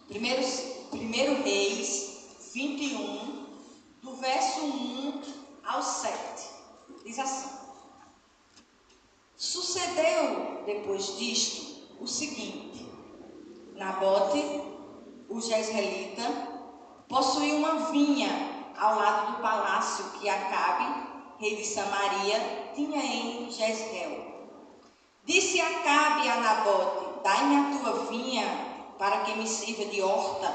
Primeiro Reis 21, do verso 1 ao 7. Diz assim: Sucedeu depois disto o seguinte: Nabote, o jezreelita, possuía uma vinha ao lado do palácio que Acabe, rei de Samaria, tinha em Jezreel. Disse Acabe a Nabote: Dai-me a tua vinha para que me sirva de horta,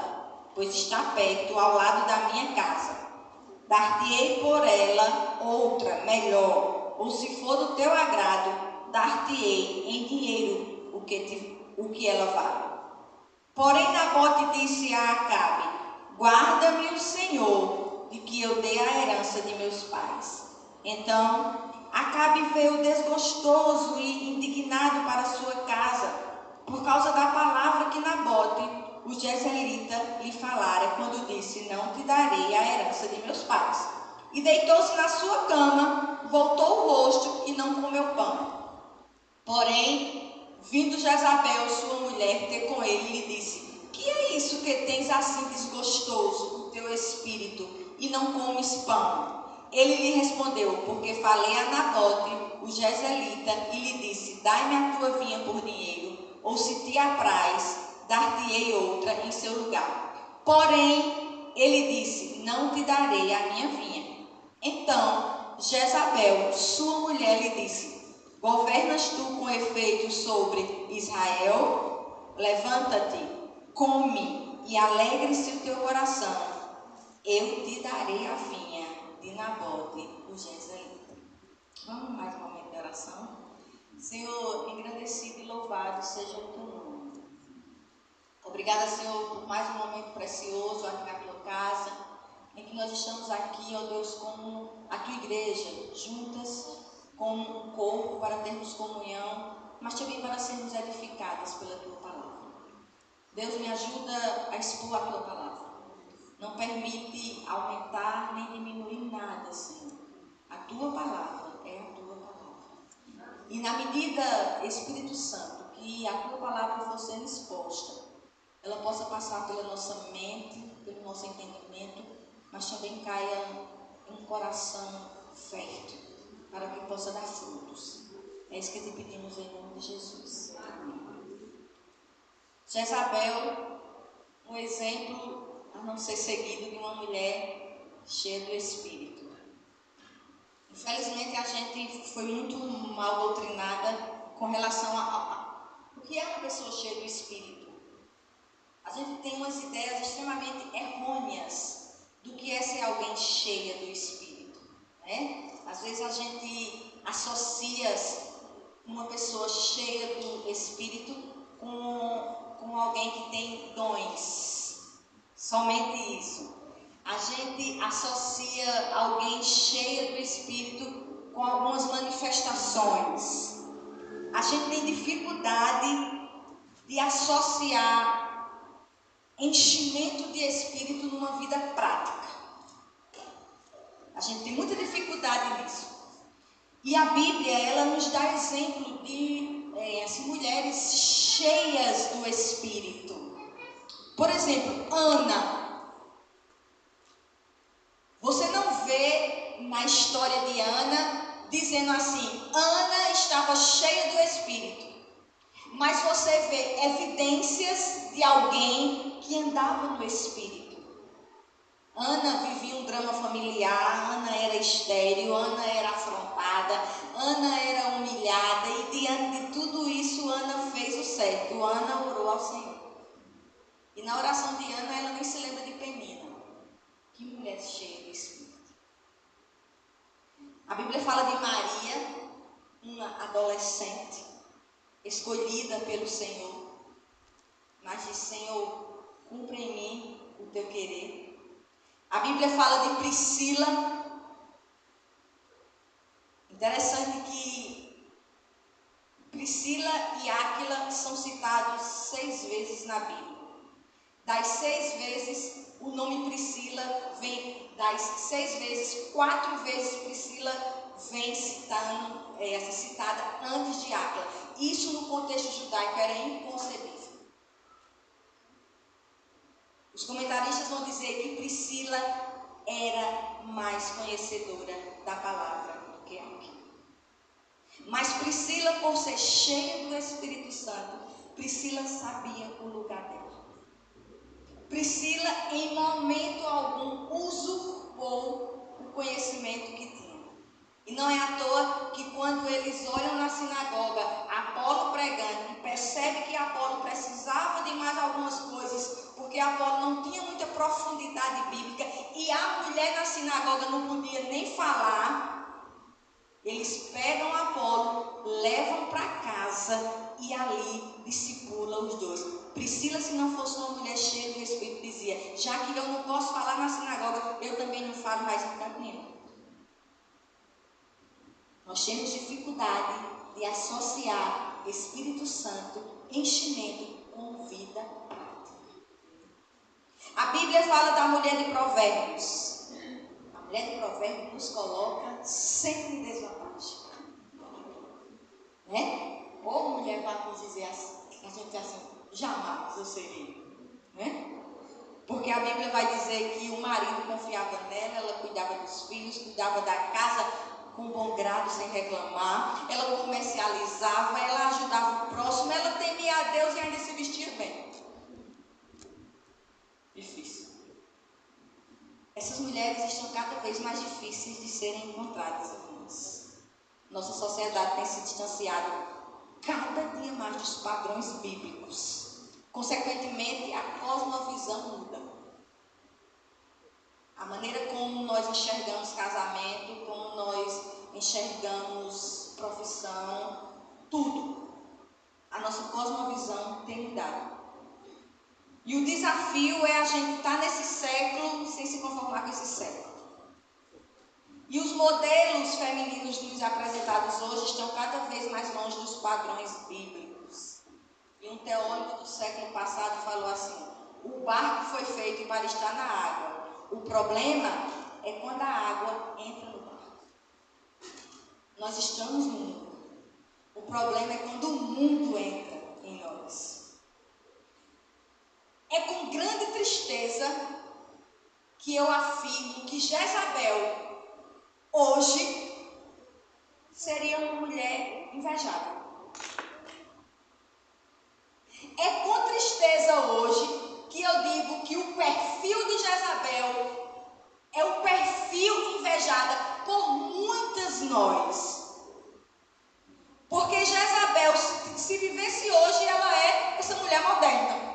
pois está perto, ao lado da minha casa. Dar-te-ei por ela outra, melhor, ou se for do teu agrado, dar-te-ei em dinheiro o que ela vale. Porém Nabote disse a Acabe: Guarda-me o Senhor, de que eu dei a herança de meus pais. Então Acabe veio desgostoso e indignado para sua casa, por causa da palavra que Nabote, o jezreelita, lhe falara, quando disse: Não te darei a herança de meus pais. E deitou-se na sua cama, voltou o rosto e não comeu pão. Porém, vindo Jezabel, sua mulher, ter com ele, lhe disse: Que é isso que tens assim desgostoso o teu espírito, e não comes pão? Ele lhe respondeu: Porque falei a Nabote, o jezreelita, e lhe disse: Dai-me a tua vinha por dinheiro, ou se te apraz, dar-te-ei outra em seu lugar. Porém, ele disse: Não te darei a minha vinha. Então Jezabel, sua mulher, lhe disse: Governas tu com efeito sobre Israel? Levanta-te, come e alegre-se o teu coração. Eu te darei a vinha de Nabote, o jezreelita. Vamos mais um momento de oração. Senhor, engrandecido e louvado seja o teu nome. Obrigada, Senhor, por mais um momento precioso aqui na tua casa, em que nós estamos aqui, ó Deus, como a tua igreja, juntas como um corpo para termos comunhão, mas também para sermos edificadas pela tua palavra. Deus, me ajuda a expor a tua palavra. Não permite aumentar nem diminuir nada, Senhor. A tua palavra é a tua palavra. E na medida, Espírito Santo, que a tua palavra for sendo exposta, ela possa passar pela nossa mente, pelo nosso entendimento, mas também caia em um coração fértil, para que possa dar frutos. É isso que te pedimos em nome de Jesus. Amém. Jezabel, um exemplo a não ser seguido de uma mulher cheia do Espírito. Infelizmente, a gente foi muito mal doutrinada com relação o que é uma pessoa cheia do Espírito. A gente tem umas ideias extremamente errôneas do que é ser alguém cheia do Espírito, né? Às vezes a gente associa uma pessoa cheia do Espírito com alguém que tem dons. Somente isso. A gente associa alguém cheia do Espírito com algumas manifestações. A gente tem dificuldade de associar enchimento de Espírito numa vida prática. A gente tem muita dificuldade nisso. E a Bíblia, ela nos dá exemplo de mulheres cheias do Espírito. Por exemplo, Ana. Você não vê na história de Ana dizendo assim: Ana estava cheia do Espírito. Mas você vê evidências de alguém que andava no Espírito. Ana vivia um drama familiar, Ana era estéril, Ana era afrontada, Ana era humilhada, e diante de tudo isso, Ana fez o certo. Ana orou ao Senhor. E na oração de Ana, ela nem se lembra de Penina. Que mulher cheia do Espírito. A Bíblia fala de Maria, uma adolescente, escolhida pelo Senhor, mas diz: Senhor, cumpra em mim o teu querer. A Bíblia fala de Priscila. Interessante que Priscila e Áquila são citados 6 vezes na Bíblia. Das 6 vezes, o nome Priscila vem, das 6 vezes, 4 vezes Priscila vem citada antes de Áquila. Isso no contexto judaico era inconcebível. Os comentaristas vão dizer que Priscila era mais conhecedora da palavra do que Áquila. Mas Priscila, por ser cheia do Espírito Santo, Priscila sabia o lugar dela. Priscila, em momento algum, usurpou o conhecimento que tinha. E não é à toa que quando eles olham na sinagoga Apolo pregando e percebem que Apolo precisava de mais algumas coisas, porque Apolo não tinha muita profundidade bíblica e a mulher na sinagoga não podia nem falar, eles pegam Apolo, levam para casa e ali discipulam os dois. Priscila, se não fosse uma mulher cheia do Espírito, dizia: já que eu não posso falar na sinagoga, eu também não falo mais em canto nenhum. Nós temos dificuldade de associar Espírito Santo, enchimento, com vida prática. A Bíblia fala da mulher de Provérbios. A mulher de Provérbios nos coloca sempre em desvantagem. Né? Ou mulher vai nos dizer assim, a gente diz assim: jamais eu serei. Né? Porque a Bíblia vai dizer que o marido confiava nela, ela cuidava dos filhos, cuidava da casa com bom grado, sem reclamar, ela comercializava, ela ajudava o próximo, ela temia a Deus e ainda se vestia bem. Difícil. Essas mulheres estão cada vez mais difíceis de serem encontradas, irmãos. Nossa sociedade tem se distanciado cada dia mais dos padrões bíblicos. Consequentemente, a cosmovisão muda. A maneira como nós enxergamos casamento, como nós enxergamos profissão, tudo. A nossa cosmovisão tem mudado. E o desafio é a gente estar nesse século sem se conformar com esse século. E os modelos femininos nos apresentados hoje estão cada vez mais longe dos padrões bíblicos. E um teólogo do século passado falou assim: o barco foi feito para estar na água. O problema é quando a água entra no barco. Nós estamos no mundo. O problema é quando o mundo entra em nós. É com grande tristeza que eu afirmo que Jezabel, hoje, seria uma mulher invejável. É com tristeza hoje que eu digo que o perfil de Jezabel é o perfil invejado por muitas nós. Porque Jezabel, se vivesse hoje, ela é essa mulher moderna.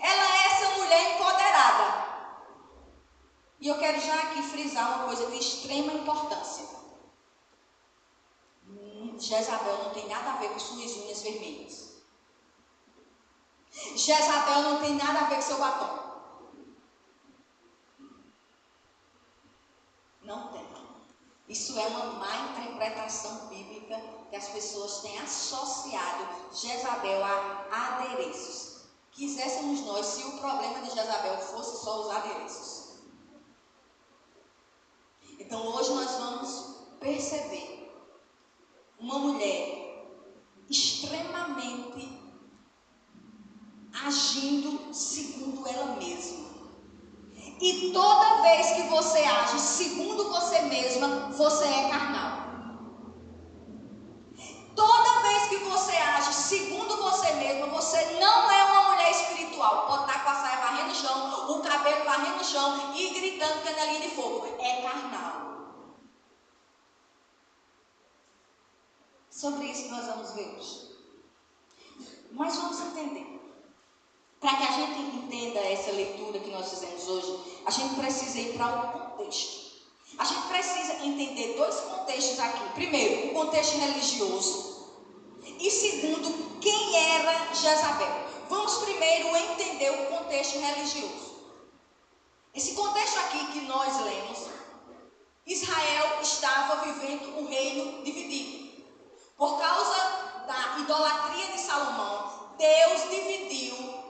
Ela é essa mulher empoderada. E eu quero já aqui frisar uma coisa de extrema importância. Jezabel não tem nada a ver com suas unhas vermelhas. Jezabel não tem nada a ver com seu batom. Não tem. Isso é uma má interpretação bíblica que as pessoas têm associado Jezabel a adereços. Quiséssemos nós, se o problema de Jezabel fosse só os adereços. Então hoje nós vamos perceber uma mulher extremamente agindo segundo ela mesma. E toda vez que você age segundo você mesma, você é carnal. Toda vez que você age segundo você mesma, você não é uma mulher espiritual. Pode estar com a saia varrendo o chão, o cabelo varrendo o chão e gritando canelinha de fogo. É carnal. Sobre isso que nós vamos ver hoje. Mas vamos entender. Para que a gente entenda essa leitura que nós fizemos hoje, a gente precisa ir para um contexto. A gente precisa entender dois contextos aqui. Primeiro, o contexto religioso. E segundo, quem era Jezabel. Vamos primeiro entender o contexto religioso. Esse contexto aqui que nós lemos, Israel estava vivendo um reino dividido. Por causa da idolatria de Salomão, Deus dividiu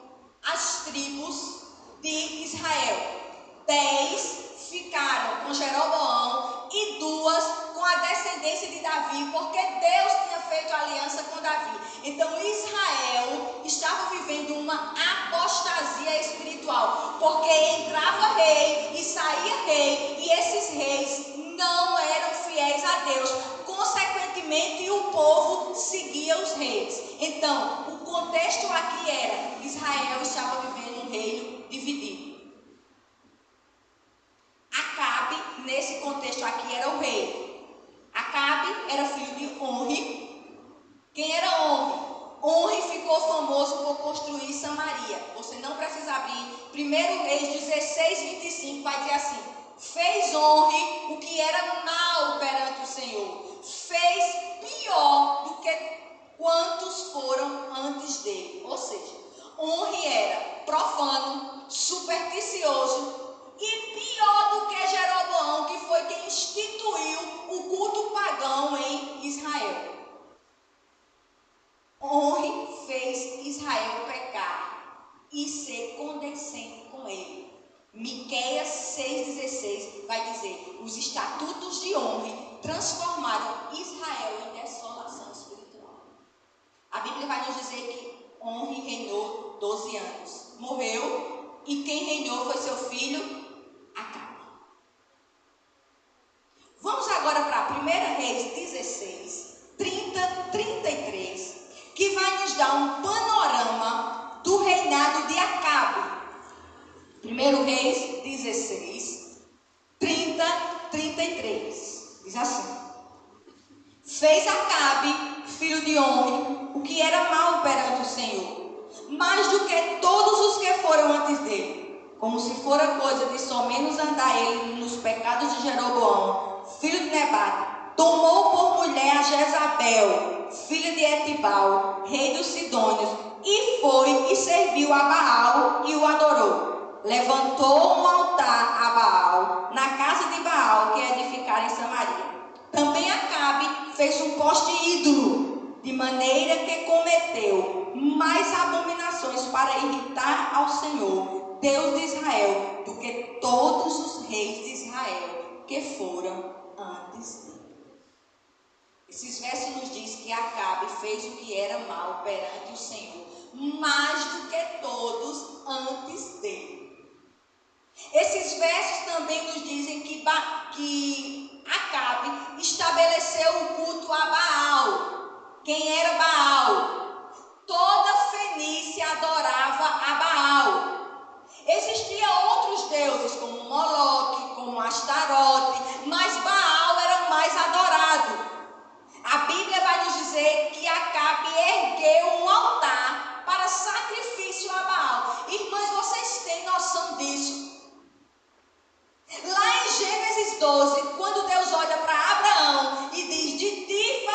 as tribos de Israel. 10 ficaram com Jeroboão e 2 com a descendência de Davi, porque Deus tinha feito aliança com Davi. Então Israel estava vivendo uma apostasia espiritual, porque entrava rei e saía rei, e esses reis não eram fiéis a Deus. Consequentemente, o povo seguia os reis. Então, o contexto aqui era: Israel estava vivendo um reino dividido. Acabe, nesse contexto aqui, era o rei. Acabe era filho de Onri. Quem era Onri? Onri ficou famoso por construir Samaria. Você não precisa abrir. 1 Reis 16:25 vai dizer assim: fez Onri o que era mal perante o Senhor. Fez pior do que quantos foram antes dele. Ou seja, Onri era profano, supersticioso e pior do que Jeroboão, que foi quem instituiu o culto pagão em Israel. Onri fez Israel pecar e ser condescendente com ele. Miqueias 6,16 vai dizer: os estatutos de Onri transformaram Israel em desolação espiritual. A Bíblia vai nos dizer que Onri reinou 12 anos. Morreu, e quem reinou foi seu filho Acabe. Vamos agora para 1 Reis 16, 30-33, que vai nos dar um panorama do reinado de Acabe. 1 Reis 16, 30-33. Diz assim: fez Acabe, filho de Onri, o que era mal perante o Senhor, mais do que todos os que foram antes dele, como se fora coisa de só menos andar ele nos pecados de Jeroboão, filho de Nebate. Tomou por mulher a Jezabel, filha de Etibal, rei dos Sidônios, e foi e serviu a Baal e o adorou. Levantou um altar a Baal, na casa de Baal, que edificara em Samaria. Também Acabe fez um poste ídolo, de maneira que cometeu mais abominações para irritar ao Senhor, Deus de Israel, do que todos os reis de Israel que foram antes dele. Esses versos nos diz que Acabe fez o que era mal perante o Senhor, mais do que todos antes dele. Esses versos também nos dizem que Acabe estabeleceu o culto a Baal. Quem era Baal? Toda Fenícia adorava a Baal. Existiam outros deuses, como Moloque, como Astarote, mas Baal era o mais adorado. A Bíblia vai nos dizer que Acabe ergueu um altar para sacrifício a Baal. Irmãs, vocês têm noção disso? Lá em Gênesis 12, quando Deus olha para Abraão e diz: de ti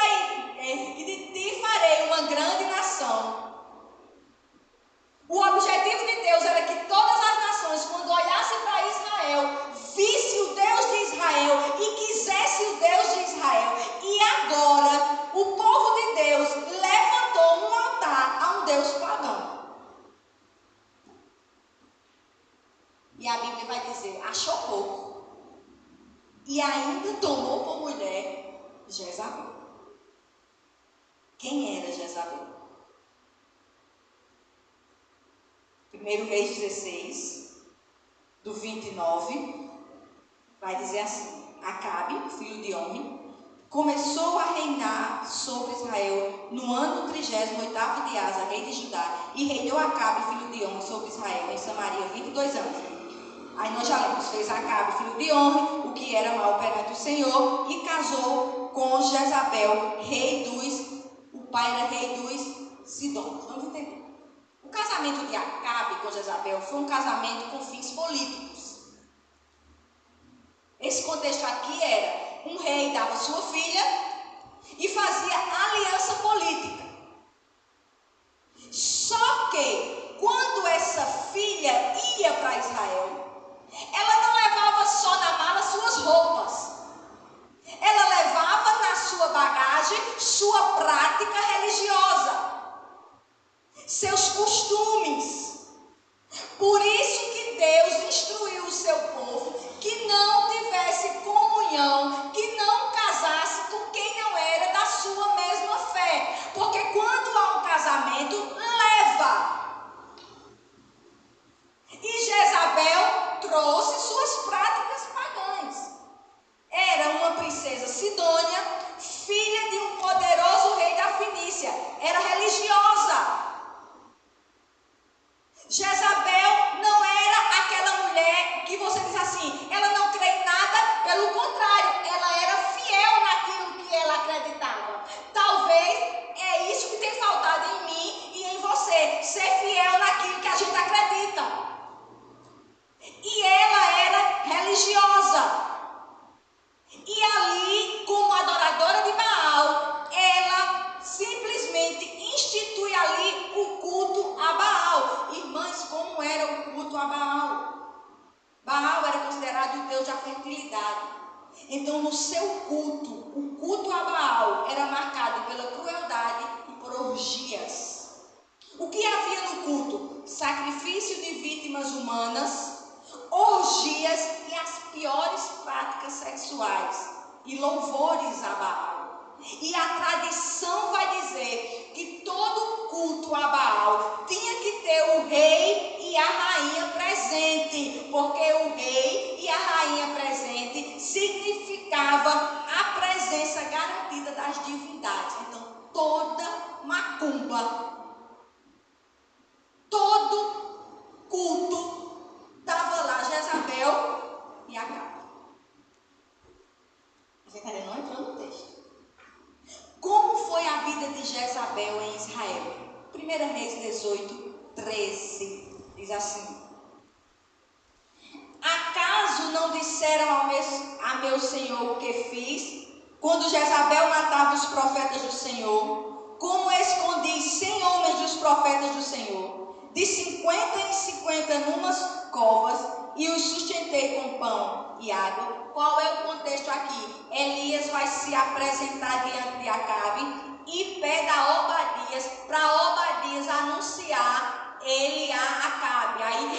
farei uma grande nação. O objetivo de Deus era que todas as nações, quando olhassem para Israel, vissem o Deus de Israel e quisessem o Deus de Israel. E agora, o povo de Deus levantou um altar a um Deus pagão. E a Bíblia vai dizer: achou pouco. E ainda tomou por mulher Jezabel. Quem era Jezabel? 1 Reis 16, do 29, vai dizer assim: Acabe, filho de Onri, começou a reinar sobre Israel no ano 38º de Asa, rei de Judá, e reinou Acabe, filho de Onri, sobre Israel, em Samaria, 22 anos. Aí nós já lemos: fez Acabe, filho de Onri, o que era mal perante o Senhor, e casou com Jezabel, o pai era rei dos Sidônios. Vamos entender. O casamento de Acabe com Jezabel foi um casamento com fins políticos. Esse contexto aqui era: um rei dava sua filha e fazia aliança política. Só que, quando essa filha ia para Israel, ela não levava só na mala suas roupas. Ela levava na sua bagagem sua prática religiosa, seus costumes. Por isso que Deus instruiu o seu povo que não tivesse comunhão, que não casasse com quem não era da sua mesma fé. Porque quando há um casamento, leva. Jezabel não era aquela mulher que você diz assim, ela não crê em nada, pelo contrário, ela era fiel naquilo que ela acreditava. Talvez é isso que tem faltado em mim e em você, ser fiel naquilo que a gente acredita. E ela era religiosa. E ali, como adoradora de Baal, ela simplesmente institui ali o culto a Baal. Irmãs, como era o culto a Baal? Baal era considerado o deus da fertilidade. Então, no seu culto, o culto a Baal era marcado pela crueldade e por orgias. O que havia no culto? Sacrifício de vítimas humanas, orgias e as piores práticas sexuais e louvores a Baal. E a tradição vai dizer que todo culto a Baal tinha que ter o rei e a rainha presente, porque o rei e a rainha presente significava a presença garantida das divindades. Então, toda macumba, todo culto, estava lá Jezabel e Acabe. Você está não entrou no texto. Como foi a vida de Jezabel em Israel? 1 Reis 18, 13, diz assim: acaso não disseram a meu senhor o que fiz, quando Jezabel matava os profetas do Senhor? Como escondi 100 homens dos profetas do Senhor, de 50 em 50 numas covas, e os sustentei com pão e água. Qual é o contexto aqui? Elias vai se apresentar diante de Acabe e pede a Obadias, para Obadias anunciar ele a Acabe. Aí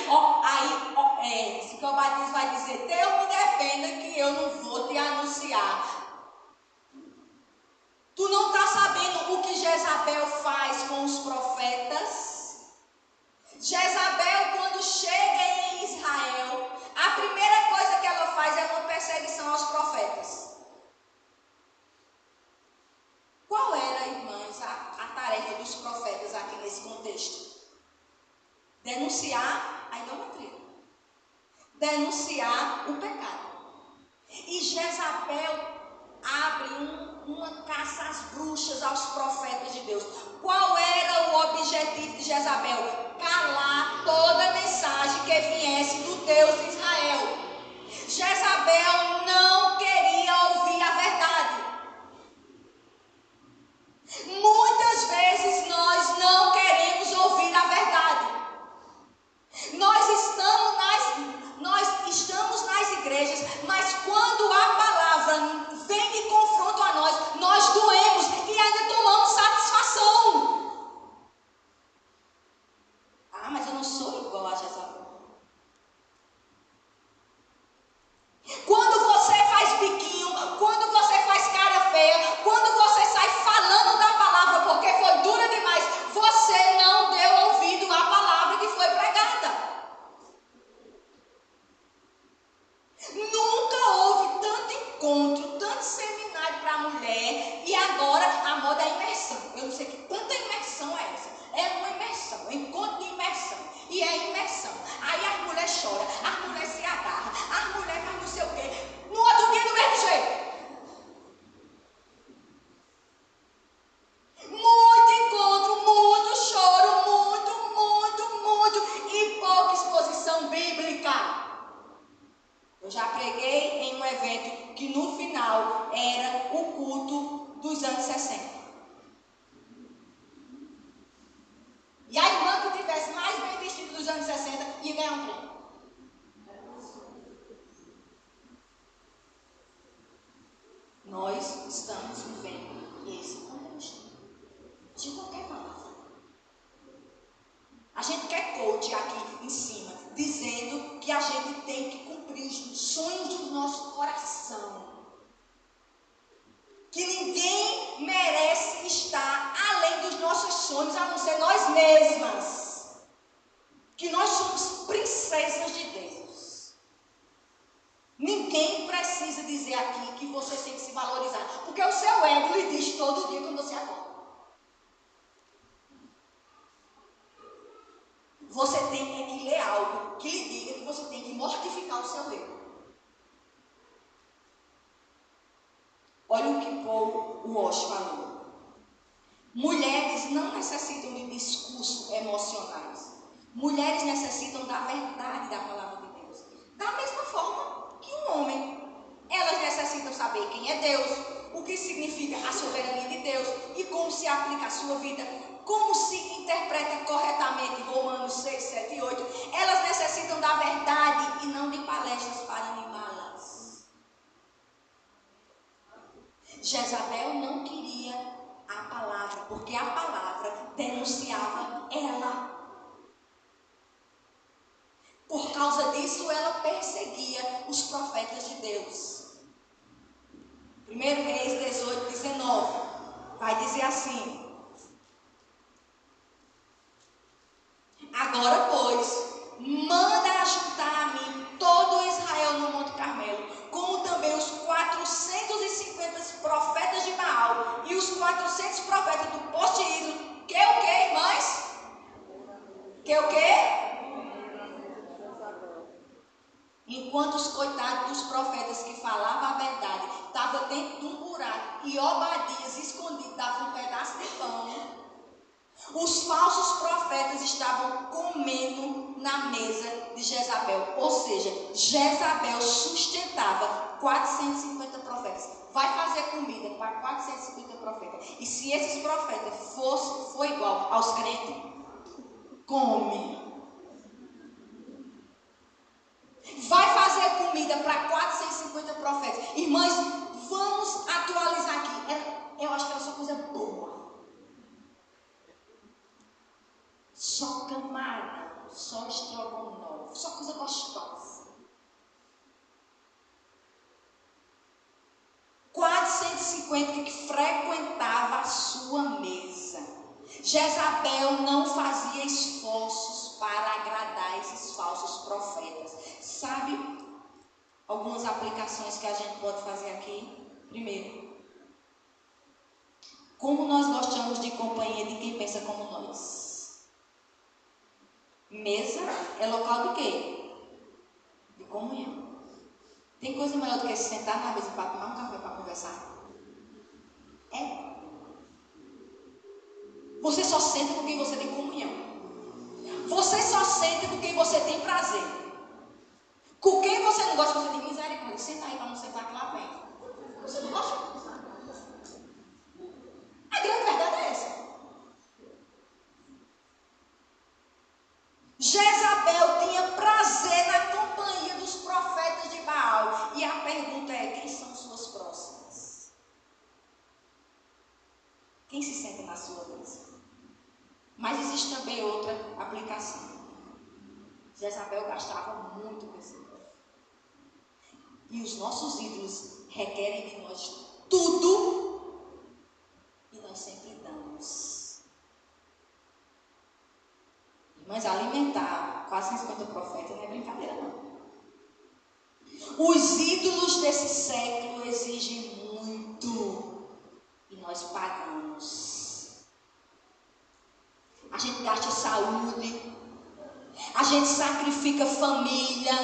que Obadias vai dizer: Deus me defenda que eu não vou te anunciar. Tu não está sabendo o que Jezabel faz com os profetas? Jezabel, quando chega em Israel, a primeira coisa que ela faz é uma perseguição aos profetas. Qual era, irmãs, a tarefa dos profetas aqui nesse contexto? Denunciar a idolatria. Denunciar o pecado. E Jezabel abre uma caça às bruxas, aos profetas de Deus. Qual era o objetivo de Jezabel? Calar toda mensagem que viesse do Deus de Israel. Jezabel não queria ouvir a verdade. Muitas vezes nós não queremos ouvir a verdade. Nós estamos nas igrejas, mas quando a palavra vem de confronto a nós doemos e ainda tomamos satisfação. Ah, mas eu não sou igual a Jezabel. Quando você faz biquinho, quando você faz cara feia, quando você sai falando da palavra porque foi dura demais, você não deu ouvido à palavra que foi pregada. Nunca houve tanto encontro, tanto seminário para a mulher, e agora a moda é imersão. Eu não sei que tanta imersão é essa. É uma imersão, um encontro de imersão. E é imersão. Aí as mulheres choram, as mulheres se agarram, as mulheres fazem não sei o quê. No outro dia do mesmo jeito. Muito encontro, muito choro, muito e pouca exposição bíblica. Eu já preguei em um evento que no final era o culto dos anos 60. E a irmã que tivesse mais bem vestido dos anos 60 ia ganhar um prêmio. Nós estamos vivendo esse contexto. De qualquer palavra. A gente quer coach aqui em cima, dizendo que a gente tem que cumprir os sonhos do nosso coração. Que ninguém merece estar além dos nossos sonhos, a não ser nós mesmas. Que nós somos princesas de Deus. Ninguém precisa dizer aqui que você tem que se valorizar, porque o seu ego lhe diz todo dia quando você acorda. você tem que ler algo que lhe diga que você tem que mortificar o seu eu. Olha o que Paul Walsh falou. Mulheres não necessitam de discursos emocionais. Mulheres necessitam da verdade da palavra de Deus. Da mesma forma que um homem. Elas necessitam saber quem é Deus, o que significa a soberania de Deus e como se aplica à sua vida, como se interpreta corretamente Romanos 6, 7 e 8. Elas necessitam da verdade e não de palestras para animá-las. Jezabel não queria a palavra, porque a palavra denunciava ela. Por causa disso, ela perseguia os profetas de Deus. 1 Reis 18, 19. Vai dizer assim: agora, pois, manda ajuntar a mim todo Israel no Monte Carmelo, como também os 450 profetas de Baal e os 400 profetas do poste de ídolo. Que o quê, irmãs? Que o quê? Enquanto os coitados dos profetas que falavam a verdade estavam dentro de um buraco e Obadias escondido dava um pedaço de pão, os falsos profetas estavam comendo na mesa de Jezabel. Ou seja, Jezabel sustentava 450 profetas. Vai fazer comida para 450 profetas. E se esses profetas for igual aos crentes, come. Vai fazer comida para 450 profetas. Irmãs, vamos atualizar aqui. Eu acho que era só coisa boa. Só camarão, só estrogonofe, só coisa gostosa. 450 que frequentava a sua mesa. Jezabel não fazia esforços para agradar esses falsos profetas. Sabe algumas aplicações que a gente pode fazer aqui? Primeiro, como nós gostamos de companhia de quem pensa como nós. Mesa é local de quê? De comunhão. Tem coisa melhor do que se sentar na mesa para tomar um café para conversar? É. Você só senta com quem você tem comunhão. Você só senta com quem você tem prazer. Com quem você não gosta, você tem misericórdia. Senta aí para não sentar que lá vem. Você não gosta? A grande verdade é essa. Jezabel tinha prazer na companhia dos profetas de Baal. E a pergunta é: quem são suas próximas? Quem se senta na sua mesa? Mas existe também outra aplicação. Jezabel gastava muito com esse povo. E os nossos ídolos requerem de nós tudo. E nós sempre damos. Mas alimentar 450 profetas não é brincadeira, não. Os ídolos desse século exigem muito. E nós pagamos. A gente gasta saúde. A gente sacrifica família.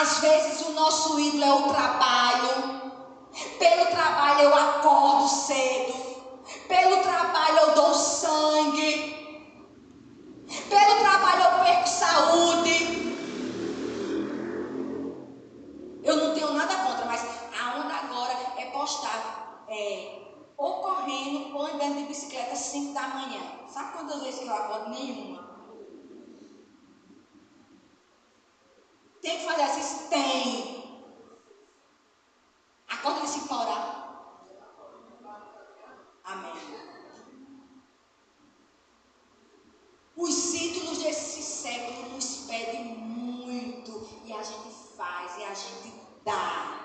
Às vezes o nosso ídolo é o trabalho. Pelo trabalho eu acordo cedo. Pelo trabalho eu dou sangue. Pelo trabalho eu perco saúde. Eu não tenho nada contra, mas a onda agora é postar ou correndo ou andando de bicicleta às 5 da manhã. Sabe quantas vezes que eu acordo? Nenhuma. Tem que fazer assim? Tem. Acorda de 5 para orar. Amém. Os ídolos desse século nos pedem muito. E a gente faz, e a gente dá.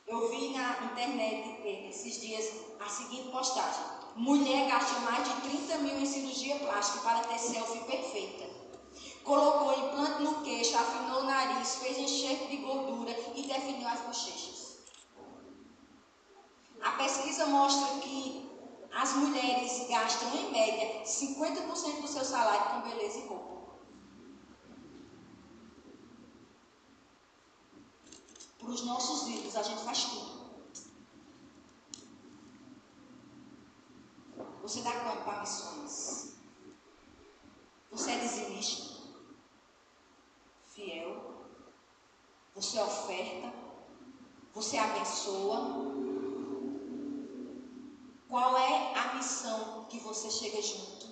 Eu vi na internet esses dias a seguinte postagem: mulher gasta mais de 30 mil em cirurgia plástica para ter selfie perfeita. Colocou implante no queixo, afinou o nariz, fez enxerto de gordura e definiu as bochechas. A pesquisa mostra que as mulheres gastam em média 50% do seu salário com beleza e roupa. Para os nossos ídolos, a gente faz tudo. Você dá quanto para missões? Você é dizimista? Fiel? Você oferta? Você abençoa? Qual é a missão que você chega junto?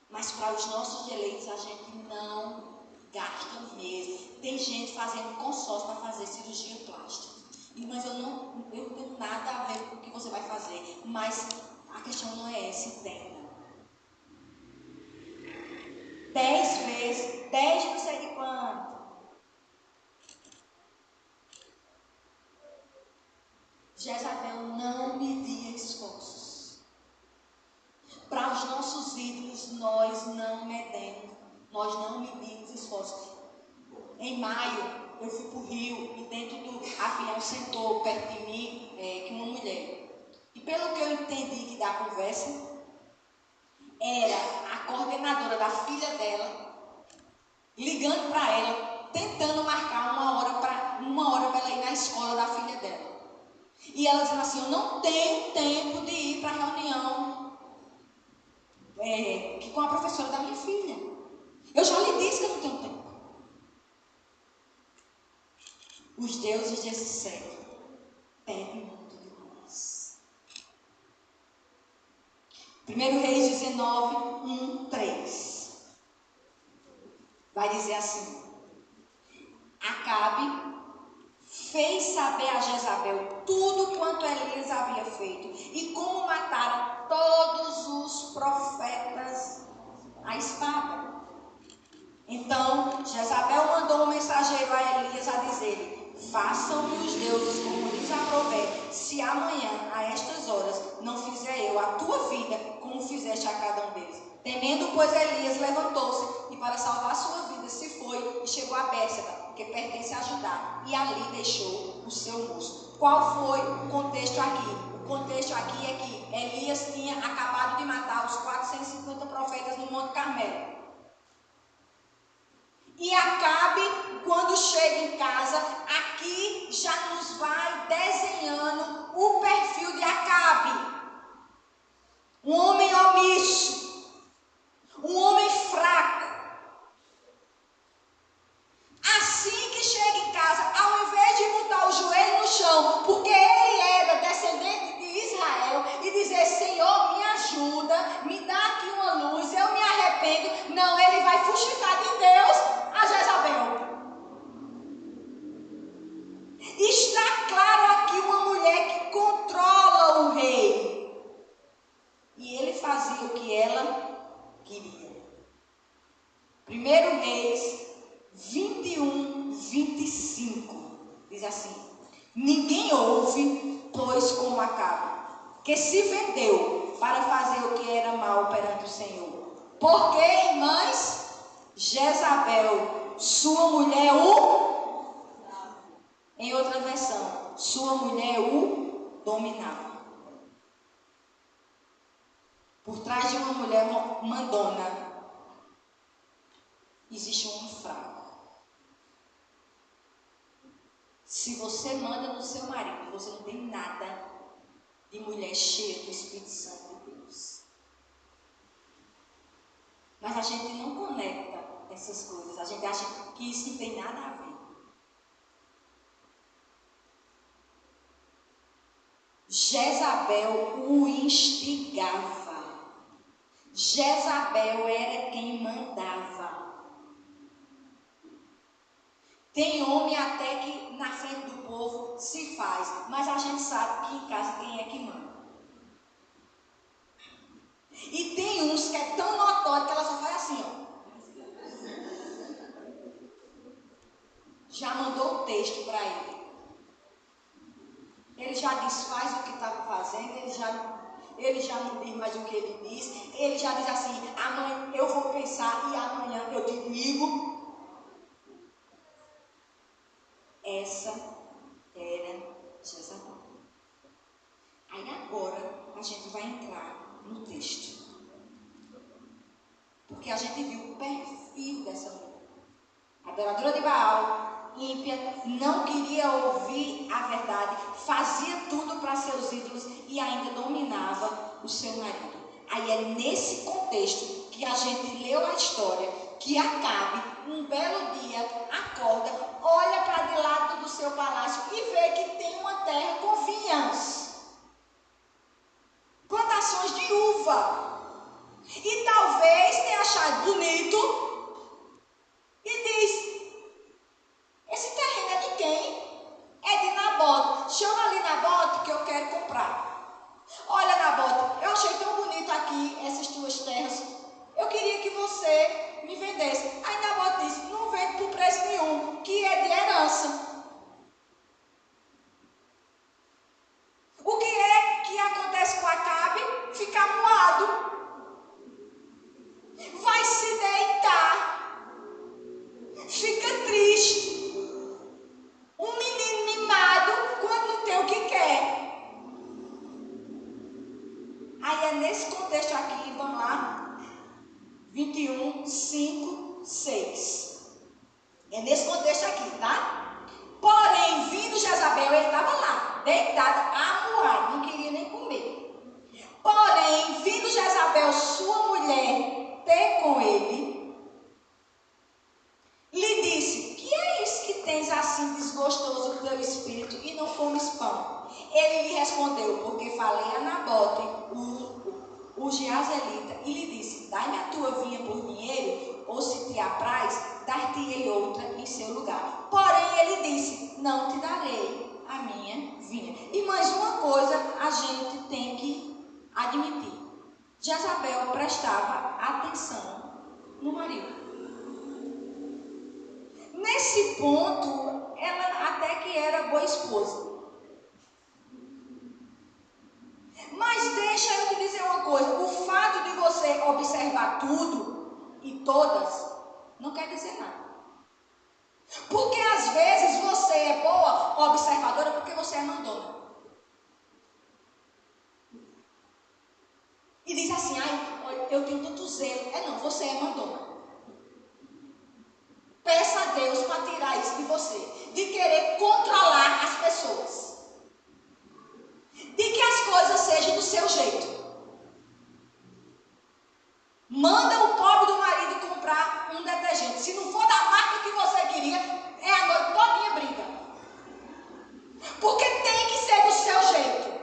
Mas para os nossos eleitos a gente não gasta mesmo. Tem gente fazendo consórcio para fazer cirurgia plástica. Mas eu não tenho nada a ver com o que você vai fazer. Mas a questão não é essa, entenda. 10 vezes, 10 não sei de quanto. Jezabel não media esforços. Para os nossos ídolos, nós não medimos esforços. Em maio, eu fui para o Rio e dentro do avião sentou perto de mim uma mulher. E pelo que eu entendi da conversa, era a coordenadora da filha dela, ligando para ela, tentando marcar uma hora para ela ir na escola da filha dela. E ela dizendo assim, eu não tenho tempo de ir para a reunião com a professora da minha filha. Eu já lhe disse que eu não tenho tempo. Os deuses desse século pedem muito de nós. 1 Reis 19, 1, 3. Vai dizer assim: Acabe fez saber a Jezabel tudo quanto Elias havia feito e como mataram todos os profetas à espada. Então Jezabel mandou um mensageiro a Elias a dizer-lhe: façam-me os deuses como lhes aprouver, se amanhã, a estas horas, não fizer eu a tua vida como fizeste a cada um deles. Temendo, pois, Elias levantou-se e, para salvar sua vida, se foi e chegou a Bérseba, que pertence a Judá, e ali deixou o seu moço. Qual foi o contexto aqui? O contexto aqui é que Elias tinha acabado de matar os 450 profetas no Monte Carmelo. E Acabe, quando chega em casa, aqui já nos vai desenhando o perfil de Acabe. Um homem omisso, um homem fraco. Assim que chega em casa, ao invés de botar o joelho no chão, porque ele era descendente de Israel, e dizer, Senhor, me ajuda, me dá aqui uma luz, eu me arrependo. Não, ele vai fuxicar de Deus a Jezabel. Está claro aqui uma mulher que controla o rei. E ele fazia o que ela queria. 1 Reis 21, 25. Diz assim: ninguém houve, pois, como Acabe, que se vendeu para fazer o que era mal perante o Senhor. Porque, irmãs, Jezabel, sua mulher em outra versão, sua mulher o dominava. Por trás de uma mulher mandona, existe um homem fraco. Se você manda no seu marido, você não tem nada de mulher cheia do Espírito Santo de Deus. Mas a gente não conecta essas coisas. A gente acha que isso não tem nada a ver. Jezabel o instigava. Jezabel era quem mandava. Tem homem até que na frente do povo se faz, mas a gente sabe que em casa quem é que manda. E tem uns que é tão notório que ela só faz assim, ó. Já mandou o texto para ele. Ele já desfaz o que estava fazendo, ele já não diz mais o que ele diz. Ele já diz assim, amanhã eu vou pensar e amanhã eu te digo. Essa era Jezabel. gente vai entrar no texto. Porque a gente viu o perfil dessa mulher. Adoradora de Baal, ímpia, não queria ouvir a verdade, fazia tudo para seus ídolos e ainda dominava o seu marido. Aí é nesse contexto que a gente leu a história, que Acabe, um belo dia, acorda, olha para de lado do seu palácio e vê que tem uma terra com vinhas, plantações de uva. E talvez tenha achado bonito e diz: esse terreno é de quem? É de Nabote. Chama ali Nabote que eu quero comprar. Olha, Nabote, eu achei tão bonito aqui essas tuas terras. Eu queria que você me vendesse. Aí Nabote disse: não vende por preço nenhum, que é de herança. O que é que acontece com Acabe? Fica moado. Vai se deitar. Fica triste. Um menino mimado quando não tem o que quer. Aí é nesse contexto aqui, vamos lá, 21, 5, 6. É nesse contexto aqui, tá? Porém, vindo Jezabel, ele estava lá, deitado, amuado, não queria nem comer. Porém, vindo Jezabel, sua mulher, ter com ele, lhe disse: que é isso que tens assim desgostoso do teu espírito e não comes pão? Ele lhe respondeu: porque falei a Nabote, o Jezreelita, e lhe disse: dai-me a tua vinha por dinheiro, ou se te apraz, dar-te-ei outra em seu lugar. Porém ele disse: não te darei a minha vinha. E mais uma coisa a gente tem que admitir: Jezabel prestava atenção no marido. Nesse ponto, ela até que era boa esposa. Mas deixa eu te dizer uma coisa: o fato de você observar tudo e todas não quer dizer nada. Porque às vezes você é boa observadora porque você é mandona. E diz assim: ai, eu tenho tanto zelo. É não, você é mandona. Peça a Deus para tirar isso de você, de querer controlar as pessoas, de que as coisas sejam do seu jeito. Manda o pobre do marido comprar um detergente. Se não for da marca que você queria, é a noite todinha briga. Porque tem que ser do seu jeito.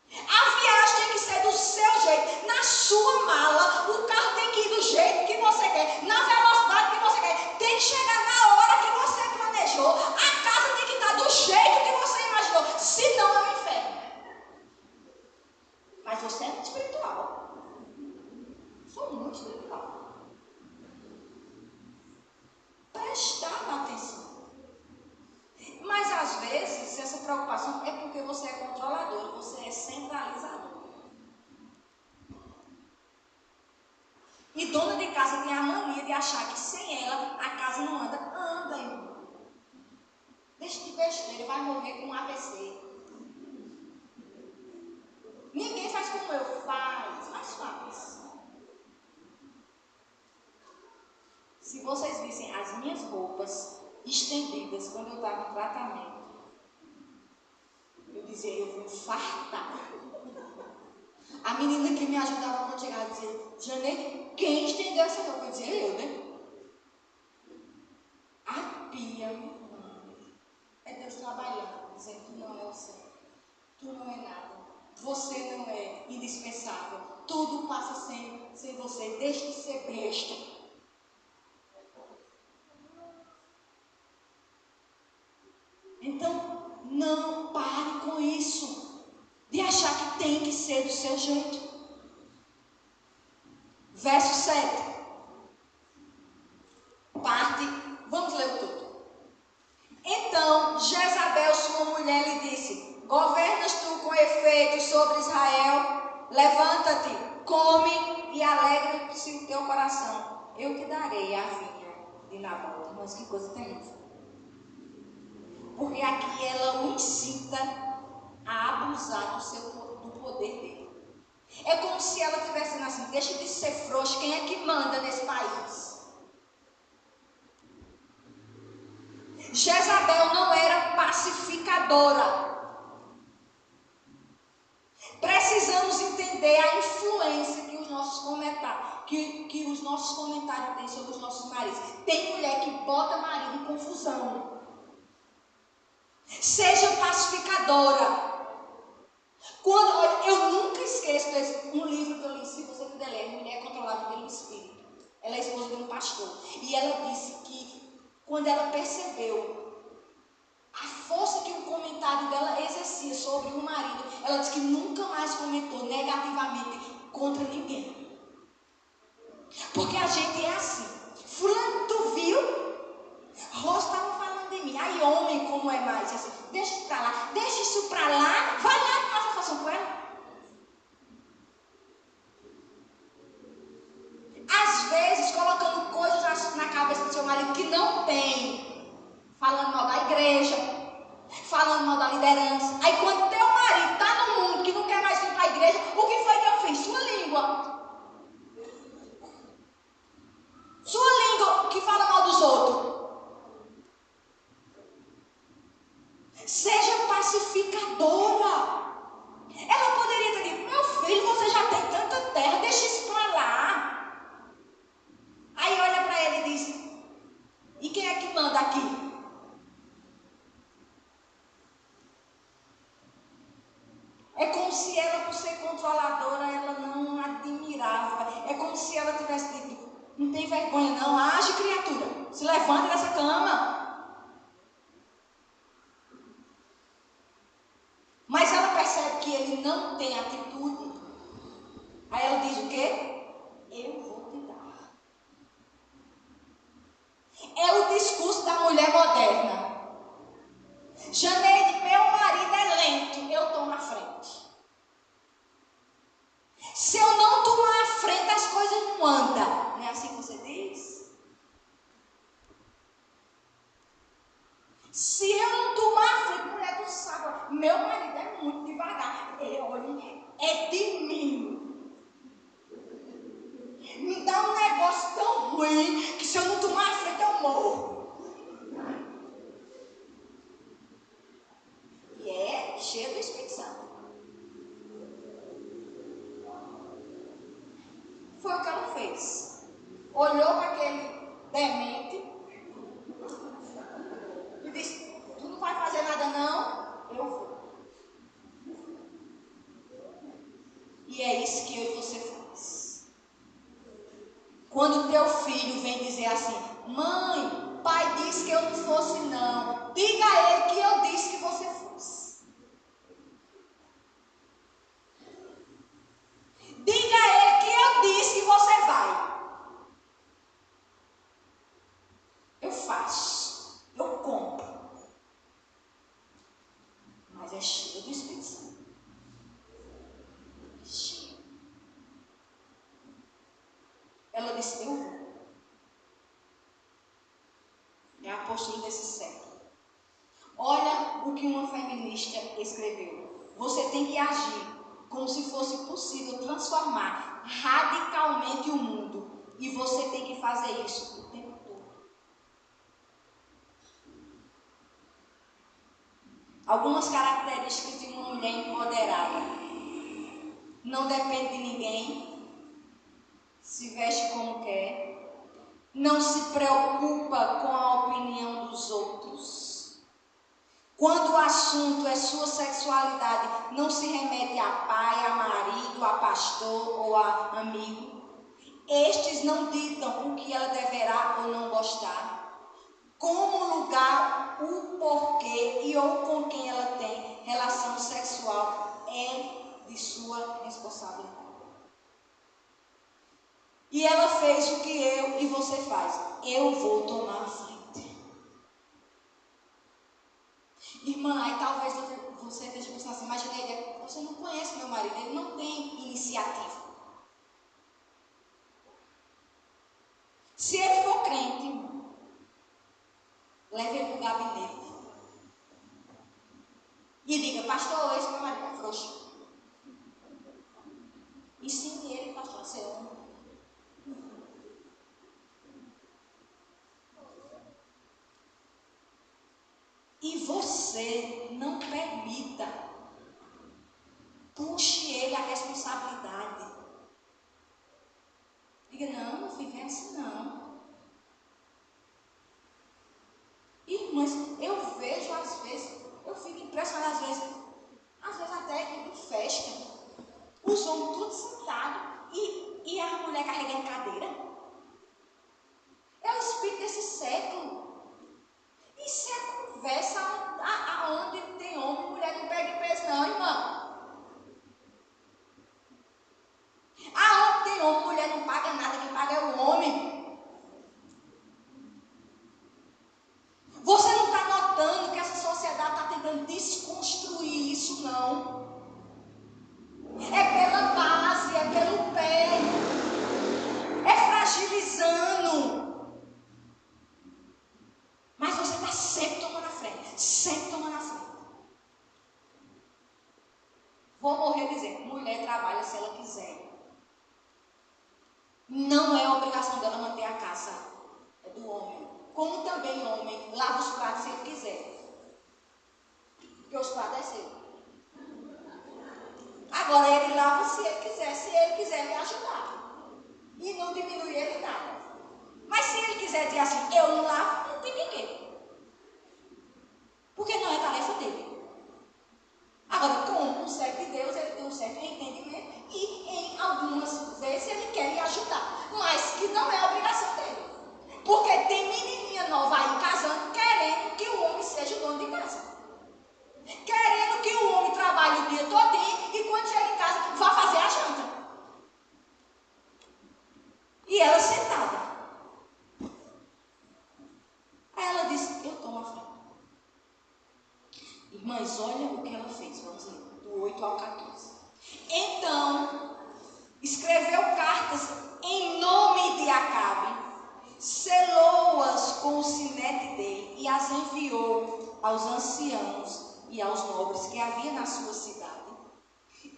A viagem tem que ser do seu jeito. Na sua mala, o carro tem que ir do jeito que você quer, na velocidade que você quer. Tem que chegar na hora que você planejou. A casa tem que estar do jeito que você imaginou. Senão é um inferno. Mas você é muito espiritual. Sou muito espiritual. Prestava atenção. Mas às vezes essa preocupação é porque você é controlador, você é centralizador. E dona de casa tem a mania de achar que sem ela a casa não anda. Anda, irmão. Deixa de besteira, vai morrer com um AVC. Ninguém faz como eu. Mas faz. Se vocês vissem as minhas roupas estendidas quando eu estava em tratamento, eu dizia: eu vou infartar. A menina que me ajudava quando chegava dizia: Janeide, quem estendeu essa roupa? Eu dizia: eu, né? A pia, é Deus trabalhando, dizendo: tu não é o certo, tu não é nada, você não é indispensável, tudo passa sem você, deixe de ser besta. Então, não pare com isso, de achar que tem que ser do seu jeito. Verso 7. Vamos ler tudo. Então, Jezabel, sua mulher, lhe disse: governas tu com efeito sobre Israel? Levanta-te, come e alegra-se o teu coração. Eu te darei a vinha de Nabote. Mas que coisa terrível. Porque aqui ela o incita a abusar do poder dele. como se ela estivesse dizendo assim: deixa de ser frouxo, quem é que manda nesse país? Jezabel não era pacificadora. Precisamos entender a influência que os nossos comentários, que os nossos comentários têm sobre os nossos maridos. Tem mulher que bota marido em confusão. Seja pacificadora. Olha, eu nunca esqueço um livro que eu li, se você puder ler, Mulher Controlada pelo Espírito. Ela é esposa de um pastor. E ela disse que quando ela percebeu a força que o comentário dela exercia sobre o marido, ela disse que nunca mais comentou negativamente contra ninguém. Porque a gente é assim. Fulano, tu viu? Rosto estavam falando de mim. Aí homem como é mais assim, deixa isso pra lá, deixa isso pra lá, vai lá e faz a fação com ela. Às vezes colocando coisas na cabeça do seu marido que não tem, falando mal da igreja, falando mal da liderança. Aí quando teu marido está no mundo que não quer mais vir para a igreja, o que foi que eu fiz? Sua língua. Sua língua que fala mal dos outros. Seja pacificadora. Ela poderia ter dito: meu filho, você já tem tanta terra, deixa isso para lá. Aí olha para ele e diz: e quem é que manda aqui? É como se ela, por ser controladora, ela não admirava. É como se ela tivesse dito: não tem vergonha não, age criatura, se levanta dessa cama. Mas ela percebe que ele não tem atitude. Aí ela diz o quê? Eu vou te dar. É o discurso da mulher moderna. Janeide, meu marido é lento, eu estou na frente. Se eu não tomar a frente, as coisas não andam. Não é assim que você diz? Se eu não tomar a frente, mulher do sábado, meu marido é muito devagar. Olha, é de mim. Me dá um negócio tão ruim que se eu não tomar a frente, eu morro. E é cheio do Espírito Santo. Foi o que ela fez. Olhou para aquele demente e disse: tu não vai fazer nada não? Eu vou. E é isso que eu e você faz. Quando teu filho vem dizer assim: mãe, pai disse que eu não fosse não, diga a ele que eu disse que você fosse. Diga a ele que eu disse que você vai. Eu faço, eu compro. Mas é cheio do Espírito Santo. Cheio. Ela disse: eu vou. É a postura desse século. Olha o que uma feminista escreveu. Você tem que agir como se fosse possível transformar radicalmente o mundo. E você tem que fazer isso o tempo todo. Algumas características de uma mulher empoderada: não depende de ninguém, se veste como quer, não se preocupa com a opinião dos outros. Quando o assunto é sua sexualidade, não se remete a pai, a marido, a pastor ou a amigo. Estes não ditam o que ela deverá ou não gostar, como lugar, o porquê e ou com quem ela tem relação sexual é de sua responsabilidade. E ela fez o que eu e você faz. Eu vou tomar a frente. Irmã, aí talvez você esteja pensando assim: mas Janeide, você não conhece meu marido, ele não tem iniciativa. Se ele for crente, irmão, leve ele para o gabinete e diga: pastor, esse meu marido é frouxo. E sim, permita. Puxe ele a responsabilidade. Diga, não, meu filho, não é assim não. Irmãs, eu vejo às vezes, eu fico impressionada às vezes até em festa, os homens todos sentados e a mulher carregando cadeira. É o espírito desse século. Isso é conversa aonde tem homem e mulher não pega peso não, irmão. Aonde tem homem e mulher não paga nada, quem paga é o homem. Você não está notando que essa sociedade está tentando desconstruir isso, não. É pela base, é pelo pé. É fragilizando. Mas você está sempre tomando a frente. Sempre tomando a frente. Vou morrer dizendo, mulher trabalha se ela quiser. Não é a obrigação dela manter a casa. É do homem. Como também o homem lava os pratos se ele quiser. Porque os pratos é seu. Agora ele lava se ele quiser me ajudar. E não diminui ele nada. Mas se ele quiser dizer assim, eu não lavo, não tem ninguém. Porque não é tarefa dele. Agora, como um servo de Deus, ele tem um certo entendimento e em algumas vezes ele quer lhe ajudar. Mas que não é obrigação dele. Porque tem menininha nova aí casando, querendo que o homem seja o dono de casa. Querendo que o homem trabalhe o dia todinho e quando chega em casa vá fazer a janta. E ela sentada. Aí ela disse, eu tomo a frente. Irmãs, olha o que ela fez, vamos ler, do 8 ao 14. Então, escreveu cartas em nome de Acabe, selou-as com o sinete dele e as enviou aos anciãos e aos nobres que havia na sua cidade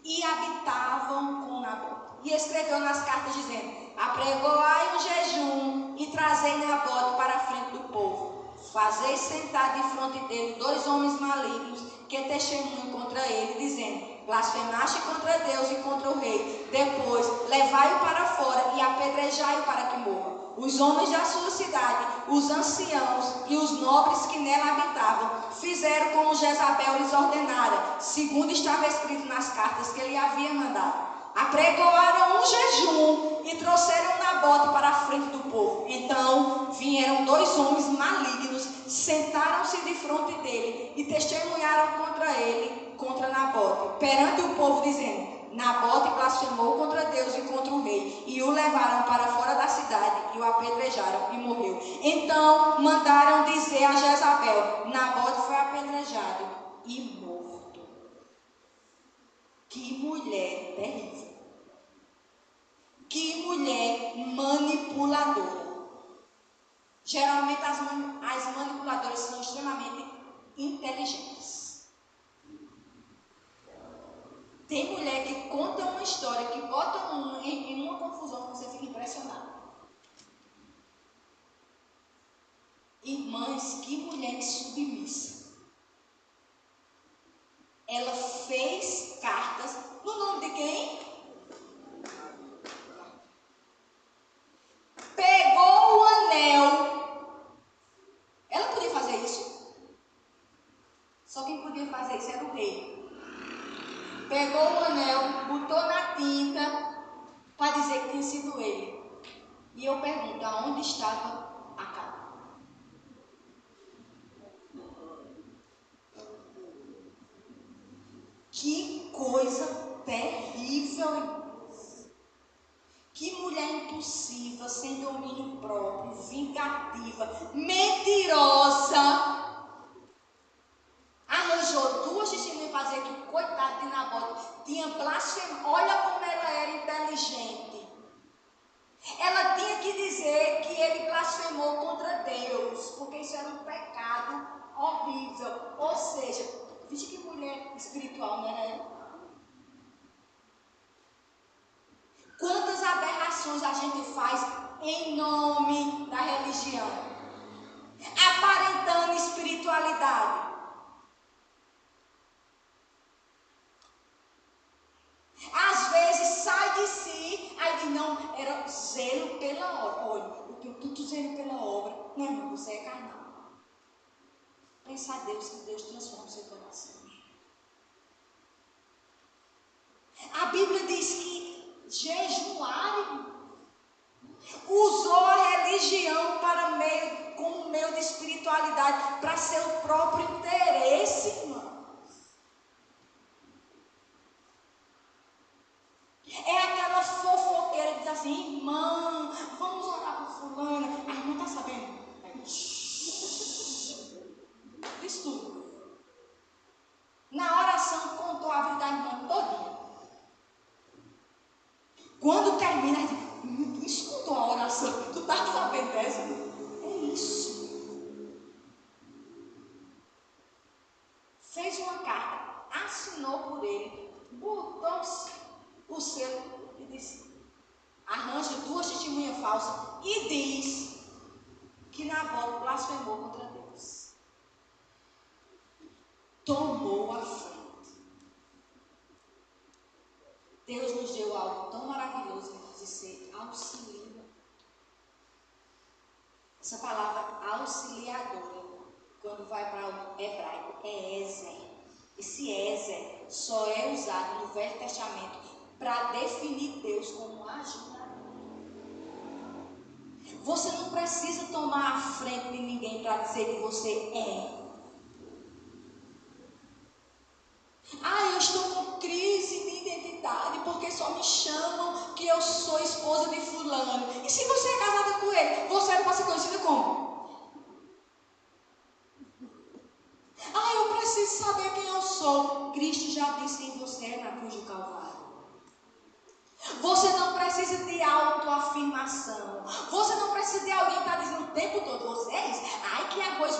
e habitavam com Nabote. E escreveu nas cartas dizendo, apregoai um jejum e trazei Nabote para a frente do povo. Fazei sentar de fronte dele 2 homens malignos que testemunham contra ele, dizendo, blasfemaste contra Deus e contra o rei. Depois, levai-o para fora e apedrejai-o para que morra. Os homens da sua cidade, os anciãos e os nobres que nela habitavam, fizeram como Jezabel lhes ordenara, segundo estava escrito nas cartas que ele havia mandado. Apregoaram um jejum e trouxeram Nabote para a frente do povo. Então vieram 2 homens malignos, sentaram-se de fronte dele e testemunharam contra ele, contra Nabote, perante o povo, dizendo, Nabote blasfemou contra Deus e contra o rei, e o levaram para fora da cidade, e o apedrejaram, e morreu. Então mandaram dizer a Jezabel, Nabote foi apedrejado e morto. Que mulher terrível. Que mulher manipuladora. Geralmente as manipuladoras são extremamente inteligentes. Tem mulher que conta uma história, que bota em uma confusão que você fica impressionado. Irmãs, que mulher submissa. Ela fez cartas no nome de quem? Pegou o anel. Ela podia fazer isso? Só quem podia fazer isso era o rei. Pegou o anel, botou na tinta para dizer que tinha sido ele. E eu pergunto, aonde estava Acabe? Que coisa terrível. Que mulher impulsiva, sem domínio próprio, vingativa, mentirosa. Arranjou 2 testemunhas para dizer que o coitado de Nabote tinha blasfemado. Olha como ela era inteligente. Ela tinha que dizer que ele blasfemou contra Deus, porque isso era um pecado horrível. Ou seja, veja que mulher espiritual, não era ela? Quantas aberrações a gente faz em nome da religião, aparentando espiritualidade. zelo pela obra. Olha, o teu zelo pela obra, não, irmão, você é carnal. Pensa a Deus, que Deus transforma o seu coração. A Bíblia diz que jejuar usou a religião como meio de espiritualidade para seu próprio interesse, irmão. É aquela fofoqueira que diz assim, irmã, vamos orar por fulana. A irmã está sabendo? Diz tudo. Na oração contou a vida da irmã todinha. Quando termina, tu escutou a oração, tu está sabendo dessa? É isso. Fez uma carta, assinou por ele, botou-se o selo e disse, arranja 2 testemunhas falsas e diz que Nabote blasfemou contra Deus. Tomou a frente. Deus nos deu algo tão maravilhoso de ser auxiliador. Essa palavra auxiliadora, quando vai para o hebraico, é Ezer. Esse Ezer só é usado no Velho Testamento para definir Deus como ajudador. Você não precisa tomar a frente de ninguém para dizer que você é. Eu estou com crise de identidade porque só me chamam que eu sou esposa de fulano. E se você é casada com ele, você era para ser conhecida como? Eu preciso saber quem eu sou. Cristo já disse quem você é na cruz do Calvário. Você não precisa de autoafirmação. Você não precisa de alguém que está dizendo o tempo todo, você é isso. Ai, que arroz,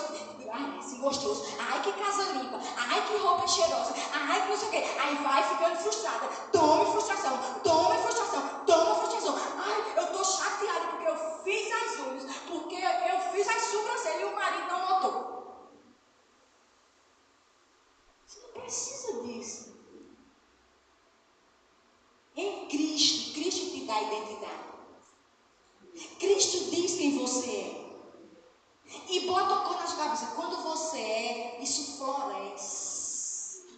esse gostoso. Ai, que casa limpa. Ai, que roupa cheirosa. Ai, que não sei o quê. Aí vai ficando frustrada. Tome frustração. Tome frustração. Toma frustração. Ai, eu estou chateada porque eu fiz as unhas. Porque eu fiz as sobrancelhas e o marido não notou. Você não precisa disso. Em Cristo, Cristo te dá identidade. Cristo diz quem você é. E bota a cor na sua cabeça. Quando você é, isso floresce.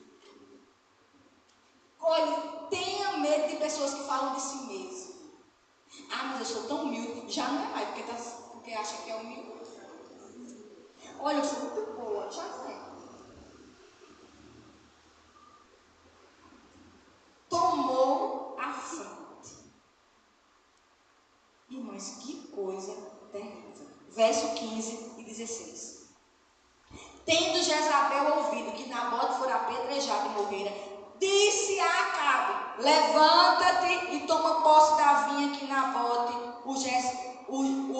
Olha, tenha medo de pessoas que falam de si mesmo. Mas eu sou tão humilde. Já não é mais, porque acha que é humilde. Olha, eu sou muito boa. Já não é. Tomou a frente. Irmãos, que coisa terrível. Verso 15 e 16. Tendo Jezabel ouvido que Nabote fora apedrejado e morrera, disse a Acabe, levanta-te e toma posse da vinha que Nabote, o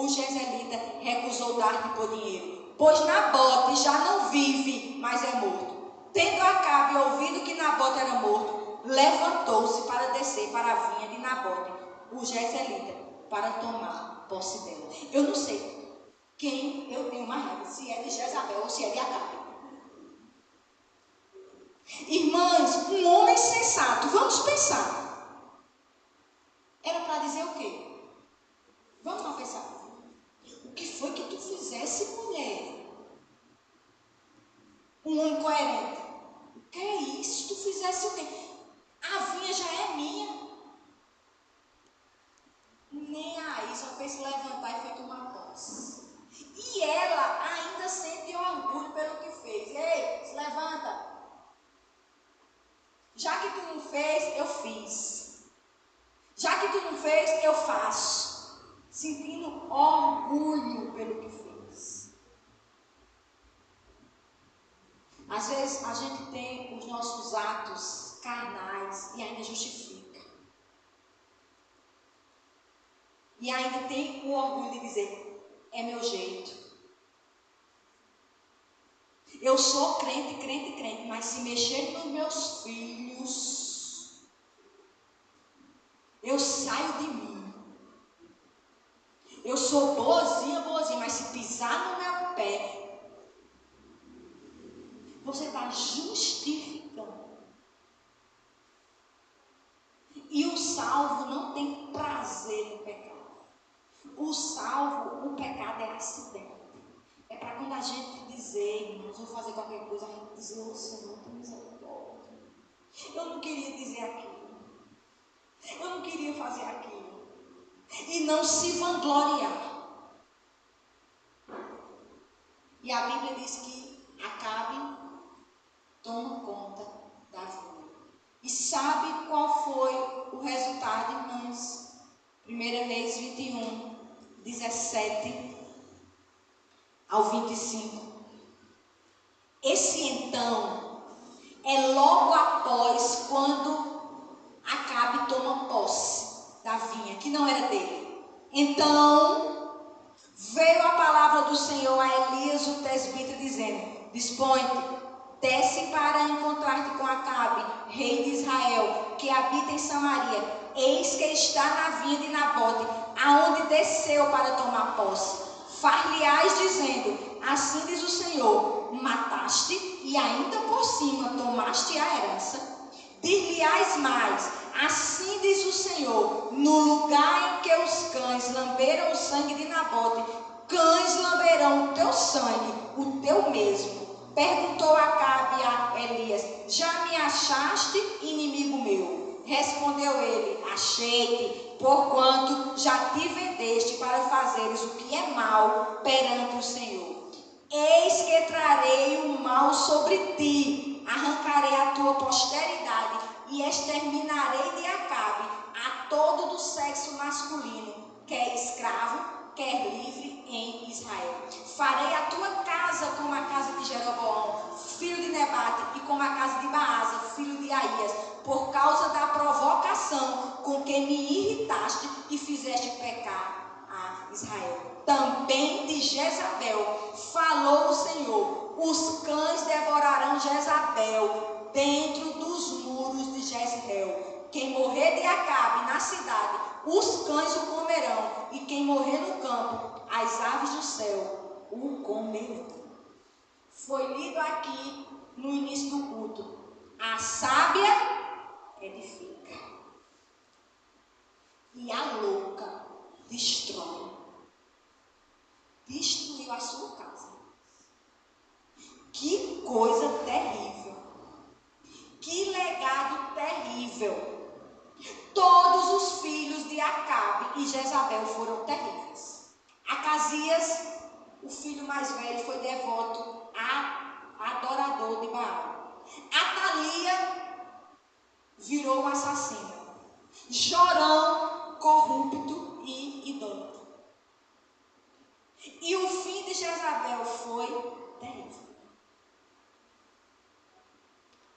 Jezreelita, recusou dar-te por dinheiro. Pois Nabote já não vive, mas é morto. Tendo Acabe ouvido que Nabote era morto, levantou-se para descer para a vinha de Nabote, o Jezreelita, para tomar posse dela. Eu não sei quem eu tenho mais raiva, se é de Jezabel ou se é de Acabe. Irmãs, um homem sensato, vamos pensar. Era para dizer o quê? Vamos lá pensar. O que foi que tu fizesse, mulher? Um homem coerente. O que é isso? Tu fizesse o quê? A vinha já é minha. Nem aí, só fez se levantar e foi tomar posse. E ela ainda sente orgulho pelo que fez. Ei, se levanta. Já que tu não fez, eu fiz. Já que tu não fez, eu faço. Sentindo orgulho pelo que fez. Às vezes a gente tem os nossos atos carnais e ainda justifica. E ainda tem o orgulho de dizer, é meu jeito. Eu sou crente, mas se mexer nos meus filhos, eu saio de mim. Eu sou boazinha, mas se pisar no meu pé, você está justificando. E o salvo não tem prazer no pecado. O salvo, o pecado é acidente. É para quando a gente dizer, irmãos, vou fazer qualquer coisa, a gente dizer, ô Senhor, tem misericórdia. Eu não queria dizer aquilo. Eu não queria fazer aquilo. E não se vangloriar. E a Bíblia diz que Acabe toma conta da vinha. E sabe qual foi o resultado, irmãos? 1 Reis 21, 17 ao 25. Esse então é logo após quando Acabe toma posse da vinha, que não era dele. Então veio a palavra do Senhor a Elias, o tesbita, dizendo: dispõe-te, desce para encontrar-te com Acabe, rei de Israel, que habita em Samaria. Eis que está na vinha de Nabote, aonde desceu para tomar posse. Far-lhe-ás dizendo: assim diz o Senhor, mataste e ainda por cima tomaste a herança. Dir-lhe-ás mais: assim diz o Senhor, no lugar em que os cães lamberam o sangue de Nabote, cães lamberão o teu sangue, o teu mesmo. Perguntou Acabe a Elias: já me achaste inimigo meu? Respondeu ele: achei-te, porquanto já te vendeste para fazeres o que é mal perante o Senhor. Eis que trarei o mal sobre ti, arrancarei a tua posteridade e exterminarei de Acabe a todo do sexo masculino, quer escravo, quer livre em Israel. Farei a tua casa como a casa de Jeroboão, filho de Nebate, e como a casa de Baasa, filho de Aías, por causa da provocação com que me irritaste e fizeste pecar a Israel. Também de Jezabel falou o Senhor: os cães devorarão Jezabel dentro dos muros de Jezreel. Quem morrer de Acabe na cidade, os cães o comerão, e quem morrer no campo, as aves do céu o comerão. Foi lido aqui no início do culto: a sábia edifica e a louca destrói. Destruiu a sua casa. Que coisa terrível. Que legado terrível. Todos os filhos de Acabe e Jezabel foram terríveis. Acasias, o filho mais velho, foi devoto a adorador de Baal. Atalia virou um assassino. Jorão, corrupto e idólatra. E o fim de Jezabel foi terrível.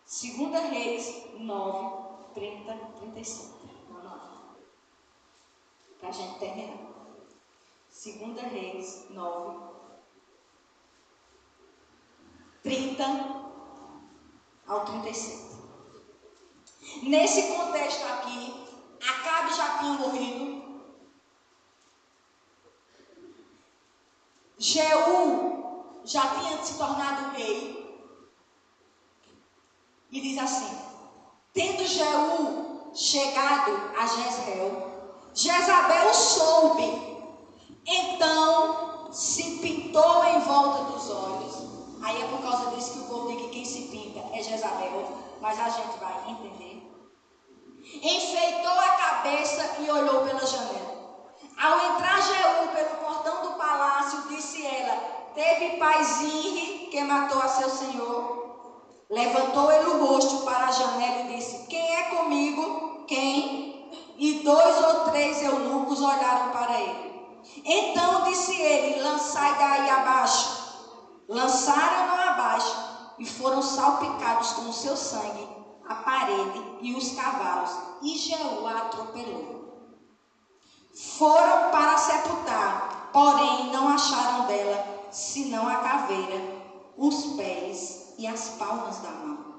2 Reis 9, 30, 37. Vamos lá. Para a gente terminar. 2 Reis 9, 30 ao 37. Nesse contexto aqui, Acabe já tinha morrido. Jeú já tinha se tornado rei. E diz assim: tendo Jeú chegado a Jezreel, Jezabel soube, então se pintou em volta dos olhos. Aí é por causa disso que o povo diz que quem se pinta é Jezabel, mas a gente vai entender. Enfeitou a cabeça e olhou pela janela. Ao entrar Jeú pelo portão do palácio, disse ela: teve paz Inri, que matou a seu senhor? Levantou ele o rosto para a janela e disse: quem é comigo? Quem? E 2 ou 3 eunucos olharam para ele. Então disse ele: lançai daí abaixo. Lançaram-no abaixo e foram salpicados com o seu sangue a parede e os cavalos, e Jeú a atropelou. Foram para sepultar, porém não acharam dela senão a caveira, os pés e as palmas da mão.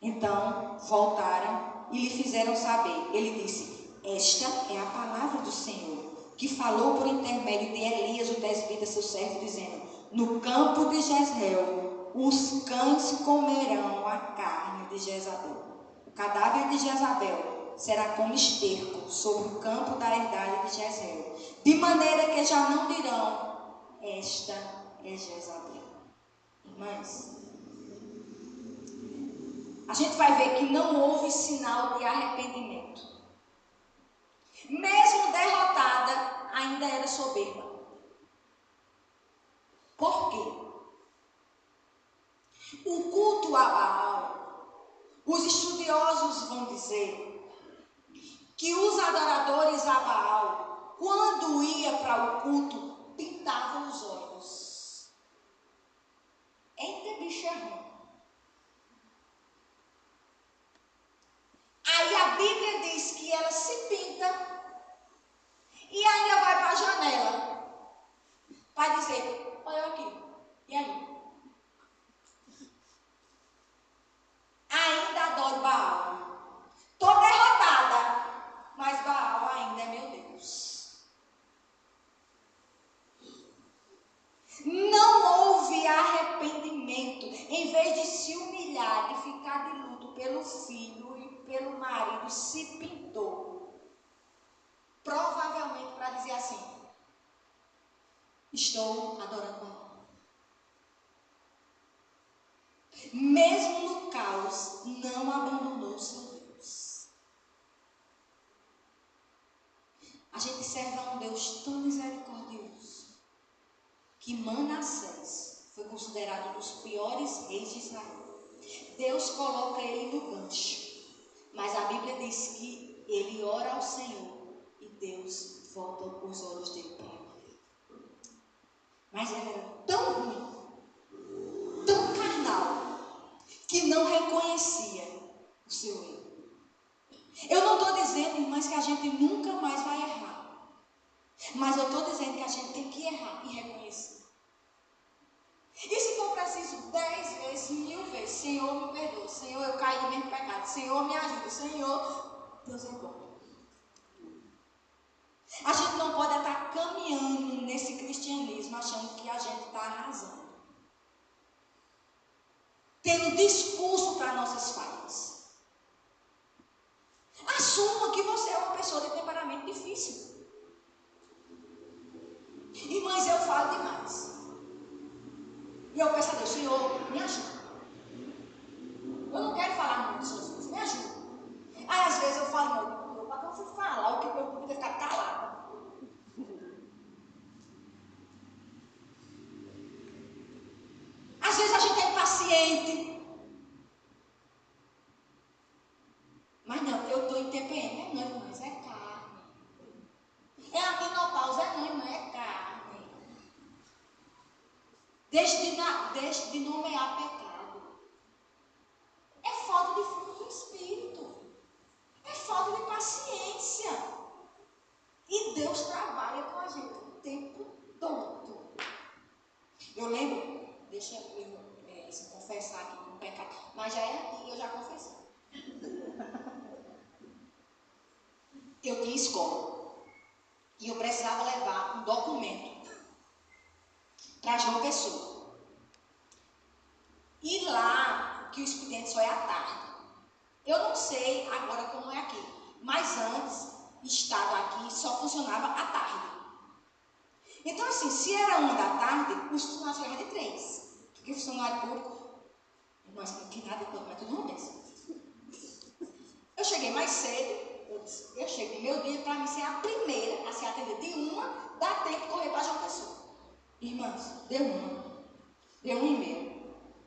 Então voltaram e lhe fizeram saber. Ele disse: esta é a palavra do Senhor, que falou por intermédio de Elias, o tesbita, seu servo, dizendo: no campo de Jezreel os cães comerão a carne de Jezabel, o cadáver de Jezabel, será como esterco sobre o campo da herdade de Jezreel, de maneira que já não dirão, esta é Jezabel. Irmãs, a gente vai ver que não houve sinal de arrependimento. Mesmo derrotada, ainda era soberba. Por quê? O culto a Baal, os estudiosos vão dizer que os adoradores a Baal, quando ia para o culto, pintavam os olhos. Eita, bicho é ruim. Aí a Bíblia diz que ela se pinta e ainda vai para a janela para dizer, olha aqui, e aí? Ainda adoro Baal. Estou derrotada, mas Baal ainda é meu Deus. Não houve arrependimento. Em vez de se humilhar, de ficar de luto pelo filho e pelo marido, se pintou. Provavelmente para dizer assim, estou adorando Baal. Mesmo no caos, não abandonou seu Deus. A gente serve a um Deus tão misericordioso que Manassés foi considerado um dos piores reis de Israel. Deus coloca ele no gancho, mas a Bíblia diz que ele ora ao Senhor e Deus volta os olhos dele para ele. Mas ele era tão ruim, tão carnal, que não reconhecia o seu erro. Eu não estou dizendo, irmãs, que a gente nunca mais vai errar. Mas eu estou dizendo que a gente tem que errar e reconhecer. E se for preciso 10 vezes, 1000 vezes, Senhor, me perdoa. Senhor, eu caí no mesmo pecado. Senhor, me ajuda. Senhor, Deus é bom. A gente não pode estar caminhando nesse cristianismo achando que a gente está arrasando. Tendo discurso para nossas falhas. Assuma que você é uma pessoa de temperamento difícil. Irmãs, eu falo demais. E eu peço a Deus, Senhor, me ajuda. Eu não quero falar muito, Jesus, me ajuda. Aí às vezes eu falo, meu, para que eu fui falar o que eu podia ficar calada. Às vezes a gente é impaciente. Mas não, eu estou em TPM, não, irmãs, é carne. É a menopausa, não, irmã, é carne. Deixe de nomear pecado. É falta de fruto do Espírito. É falta de paciência. E Deus trabalha com a gente o tempo todo. Eu lembro, deixa eu se confessar aqui com o pecado, mas já é aqui, eu já confessei. Eu tinha escola e eu precisava levar um documento para João Pessoa. E lá, que o expediente só é à tarde. Eu não sei agora como é aqui, mas antes, estado aqui, só funcionava à tarde. Então assim, se era 1 da tarde, os funcionários chegavam de 3. Porque funcionário público, nós não tem nada contra, mas tudo uma vez. Eu cheguei mais cedo. Eu chego no meu dia para mim ser a primeira a ser atendida. De 1, dá tempo de correr para João Pessoa. Irmãs, deu 1, deu 1,5,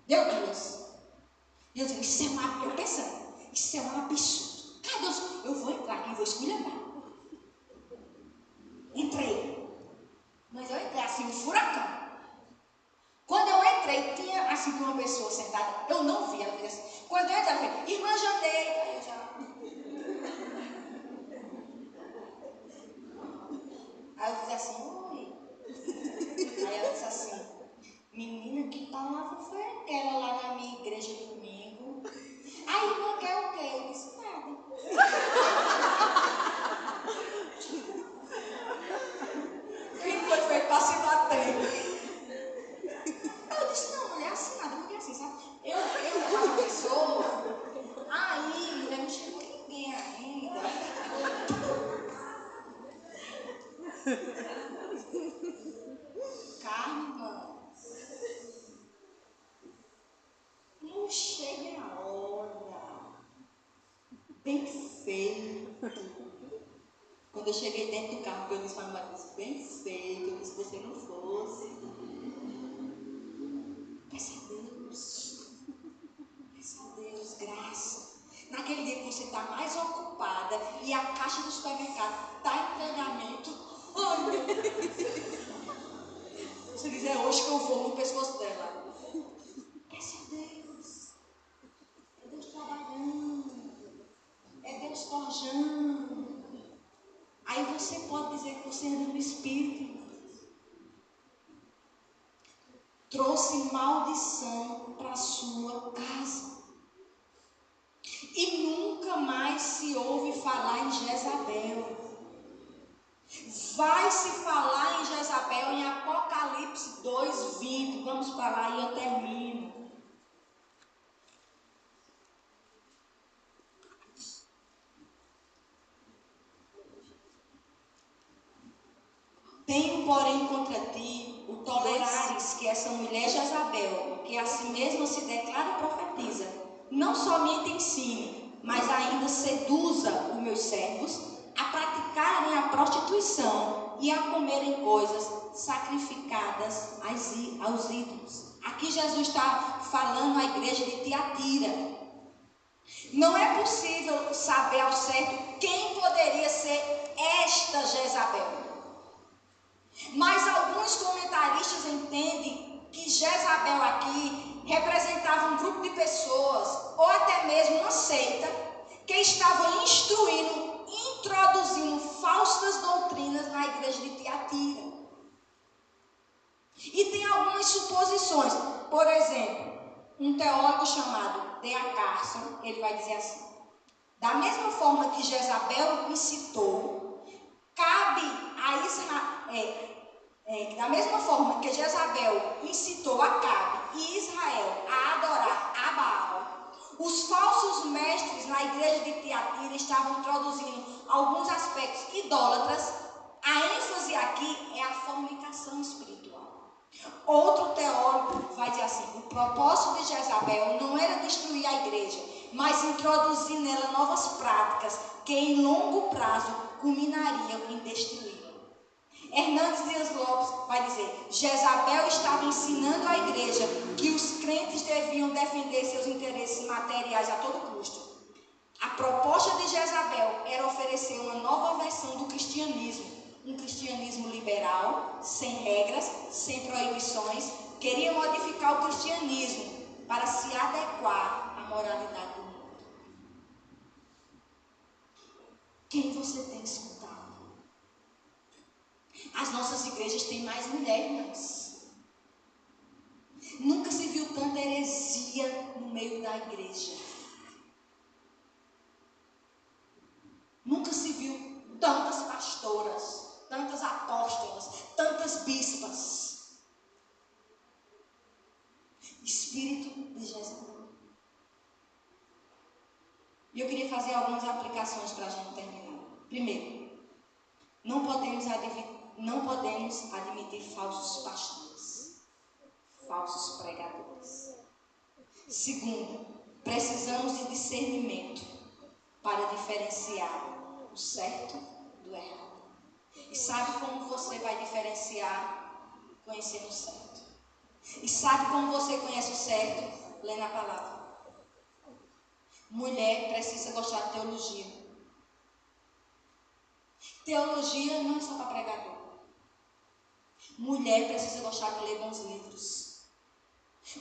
deu 2. E eu digo, isso é uma, eu pensando, isso é um absurdo. Cadê Deus? Eu vou entrar aqui e vou esculhambar. Entrei. Mas eu entrei assim, um furacão. Quando eu entrei, tinha assim uma pessoa sentada, eu não vi, ela fez assim. Quando eu entrei, ela fez, irmã Janeiro. Aí eu já. Aí eu fiz assim, oi. Aí ela disse assim, menina, que palavra foi aquela lá na minha igreja domingo? Aí, irmã, quer o quê? Eu disse, nada. Quem foi feito para se bater? Eu disse, não, mulher, assim nada, porque assim, sabe? Eu Carne, irmãos. Não chega a hora. Bem feito. Quando eu cheguei dentro do carro, eu disse para a minha mãe, bem feito, eu disse, se você não fosse. Peça a Deus, graça. Naquele dia que você está mais ocupada e a caixa do supermercado está em treinamento, ai meu Deus. Você diz, é hoje que eu vou no pescoço dela. Peça a Deus. É Deus trabalhando. É Deus forjando. Aí você pode dizer que você anda no Espírito. Trouxe maldição para a sua casa. E nunca mais se ouve falar em Jezabel. Vai se falar em Jezabel em Apocalipse 2:20. Vamos para lá e eu termino. Tenho, porém, contra ti o tolerares que essa mulher Jezabel, que a si mesma se declara profetiza, não somente ensine, mas ainda seduza os meus servos a praticarem a prostituição e a comerem coisas sacrificadas aos ídolos. Aqui Jesus está falando à igreja de Tiatira. Não é possível saber ao certo quem poderia ser esta Jezabel. Mas alguns comentaristas entendem que Jezabel aqui representava um grupo de pessoas, ou até mesmo uma seita, que estava introduzindo falsas doutrinas na igreja de Tiatira. E tem algumas suposições. Por exemplo, um teólogo chamado D.A. Carson, ele vai dizer assim: da mesma forma que Jezabel incitou, cabe a Israel... da mesma forma que Jezabel incitou Acabe e Israel a adorar a Baal, os falsos mestres na igreja de Tiatira estavam introduzindo alguns aspectos idólatras. A ênfase aqui é a fornicação espiritual. Outro teólogo vai dizer assim: o propósito de Jezabel não era destruir a igreja, mas introduzir nela novas práticas que em longo prazo culminariam em destruí-la. Hernandes Dias Lopes vai dizer: Jezabel estava ensinando à igreja que os crentes deviam defender seus interesses materiais a todo custo. A proposta de Jezabel era oferecer uma nova versão do cristianismo, um cristianismo liberal, sem regras, sem proibições. Queria modificar o cristianismo para se adequar à moralidade do mundo. Quem você tem escutado? As nossas igrejas têm mais mulheres, irmãos. Nunca se viu tanta heresia no meio da igreja. Nunca se viu tantas pastoras, tantas apóstolas, tantas bispas. Espírito de Jezabel. E eu queria fazer algumas aplicações para a gente terminar. Primeiro, não podemos admitir falsos pastores, falsos pregadores. Segundo, precisamos de discernimento para diferenciar o certo do errado. E sabe como você vai diferenciar? Conhecendo o certo. E sabe como você conhece o certo? Lendo a palavra. Mulher precisa gostar de teologia. Teologia não é só para pregador. Mulher precisa gostar de ler bons livros.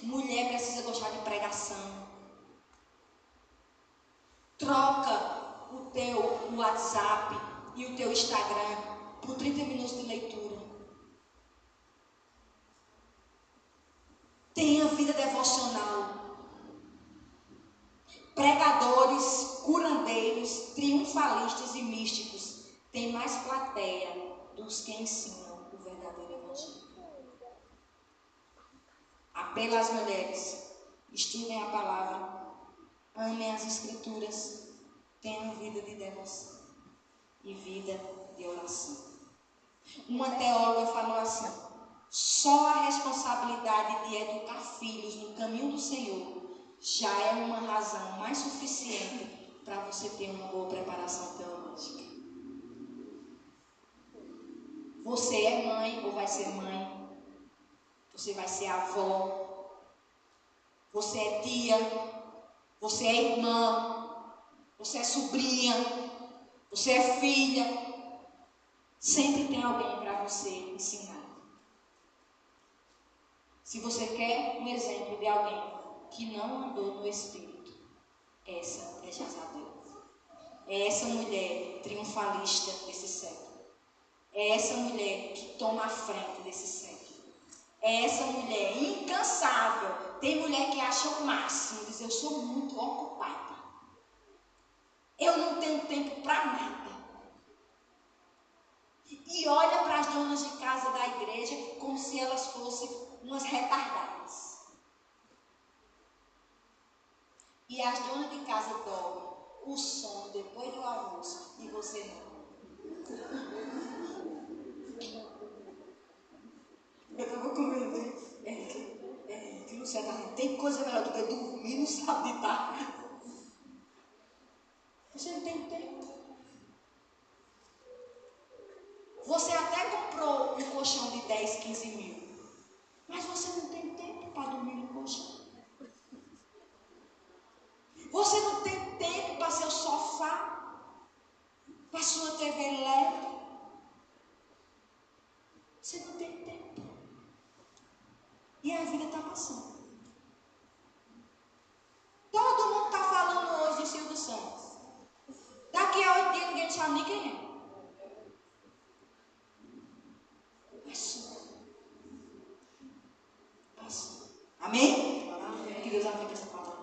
Mulher precisa gostar de pregação. Troca o teu WhatsApp e o teu Instagram por 30 minutos de leitura. Tenha vida devocional. Pregadores, curandeiros, triunfalistas e místicos têm mais plateia dos que ensinam o verdadeiro evangelho. Apelo às mulheres: estudem a palavra, amem as escrituras, tenham vida de devoção e vida de oração. Uma teóloga falou assim: só a responsabilidade de educar filhos no caminho do Senhor já é uma razão mais suficiente para você ter uma boa preparação teológica. Você é mãe ou vai ser mãe? Você vai ser avó? Você é tia? Você é irmã? Você é sobrinha? Você é filha? Sempre tem alguém para você ensinar. Se você quer um exemplo de alguém que não andou no Espírito, essa é Jezabel. É essa mulher triunfalista desse século. É essa mulher que toma a frente desse século. É essa mulher incansável. Tem mulher que acha o máximo, diz: eu sou muito ocupada. Eu não tenho tempo para nada. E olha para as donas de casa da igreja como se elas fossem umas retardadas. E as donas de casa dormem o sono depois do almoço e você não. Eu estava comendo. Que Luciana, tem coisa melhor do que dormir no sábado de tarde. Você não tem tempo. Você até comprou um colchão de 10, 15 mil. Mas você não tem tempo para dormir no colchão. Você não tem tempo para seu sofá, para sua TV LED. Você não tem tempo. E a vida está passando. Todo mundo está falando hoje de Silvio Santos. Daqui a 8 dias ninguém sabe nem quem é. Passou. Amém? Amém. Que Deus aplique essa palavra.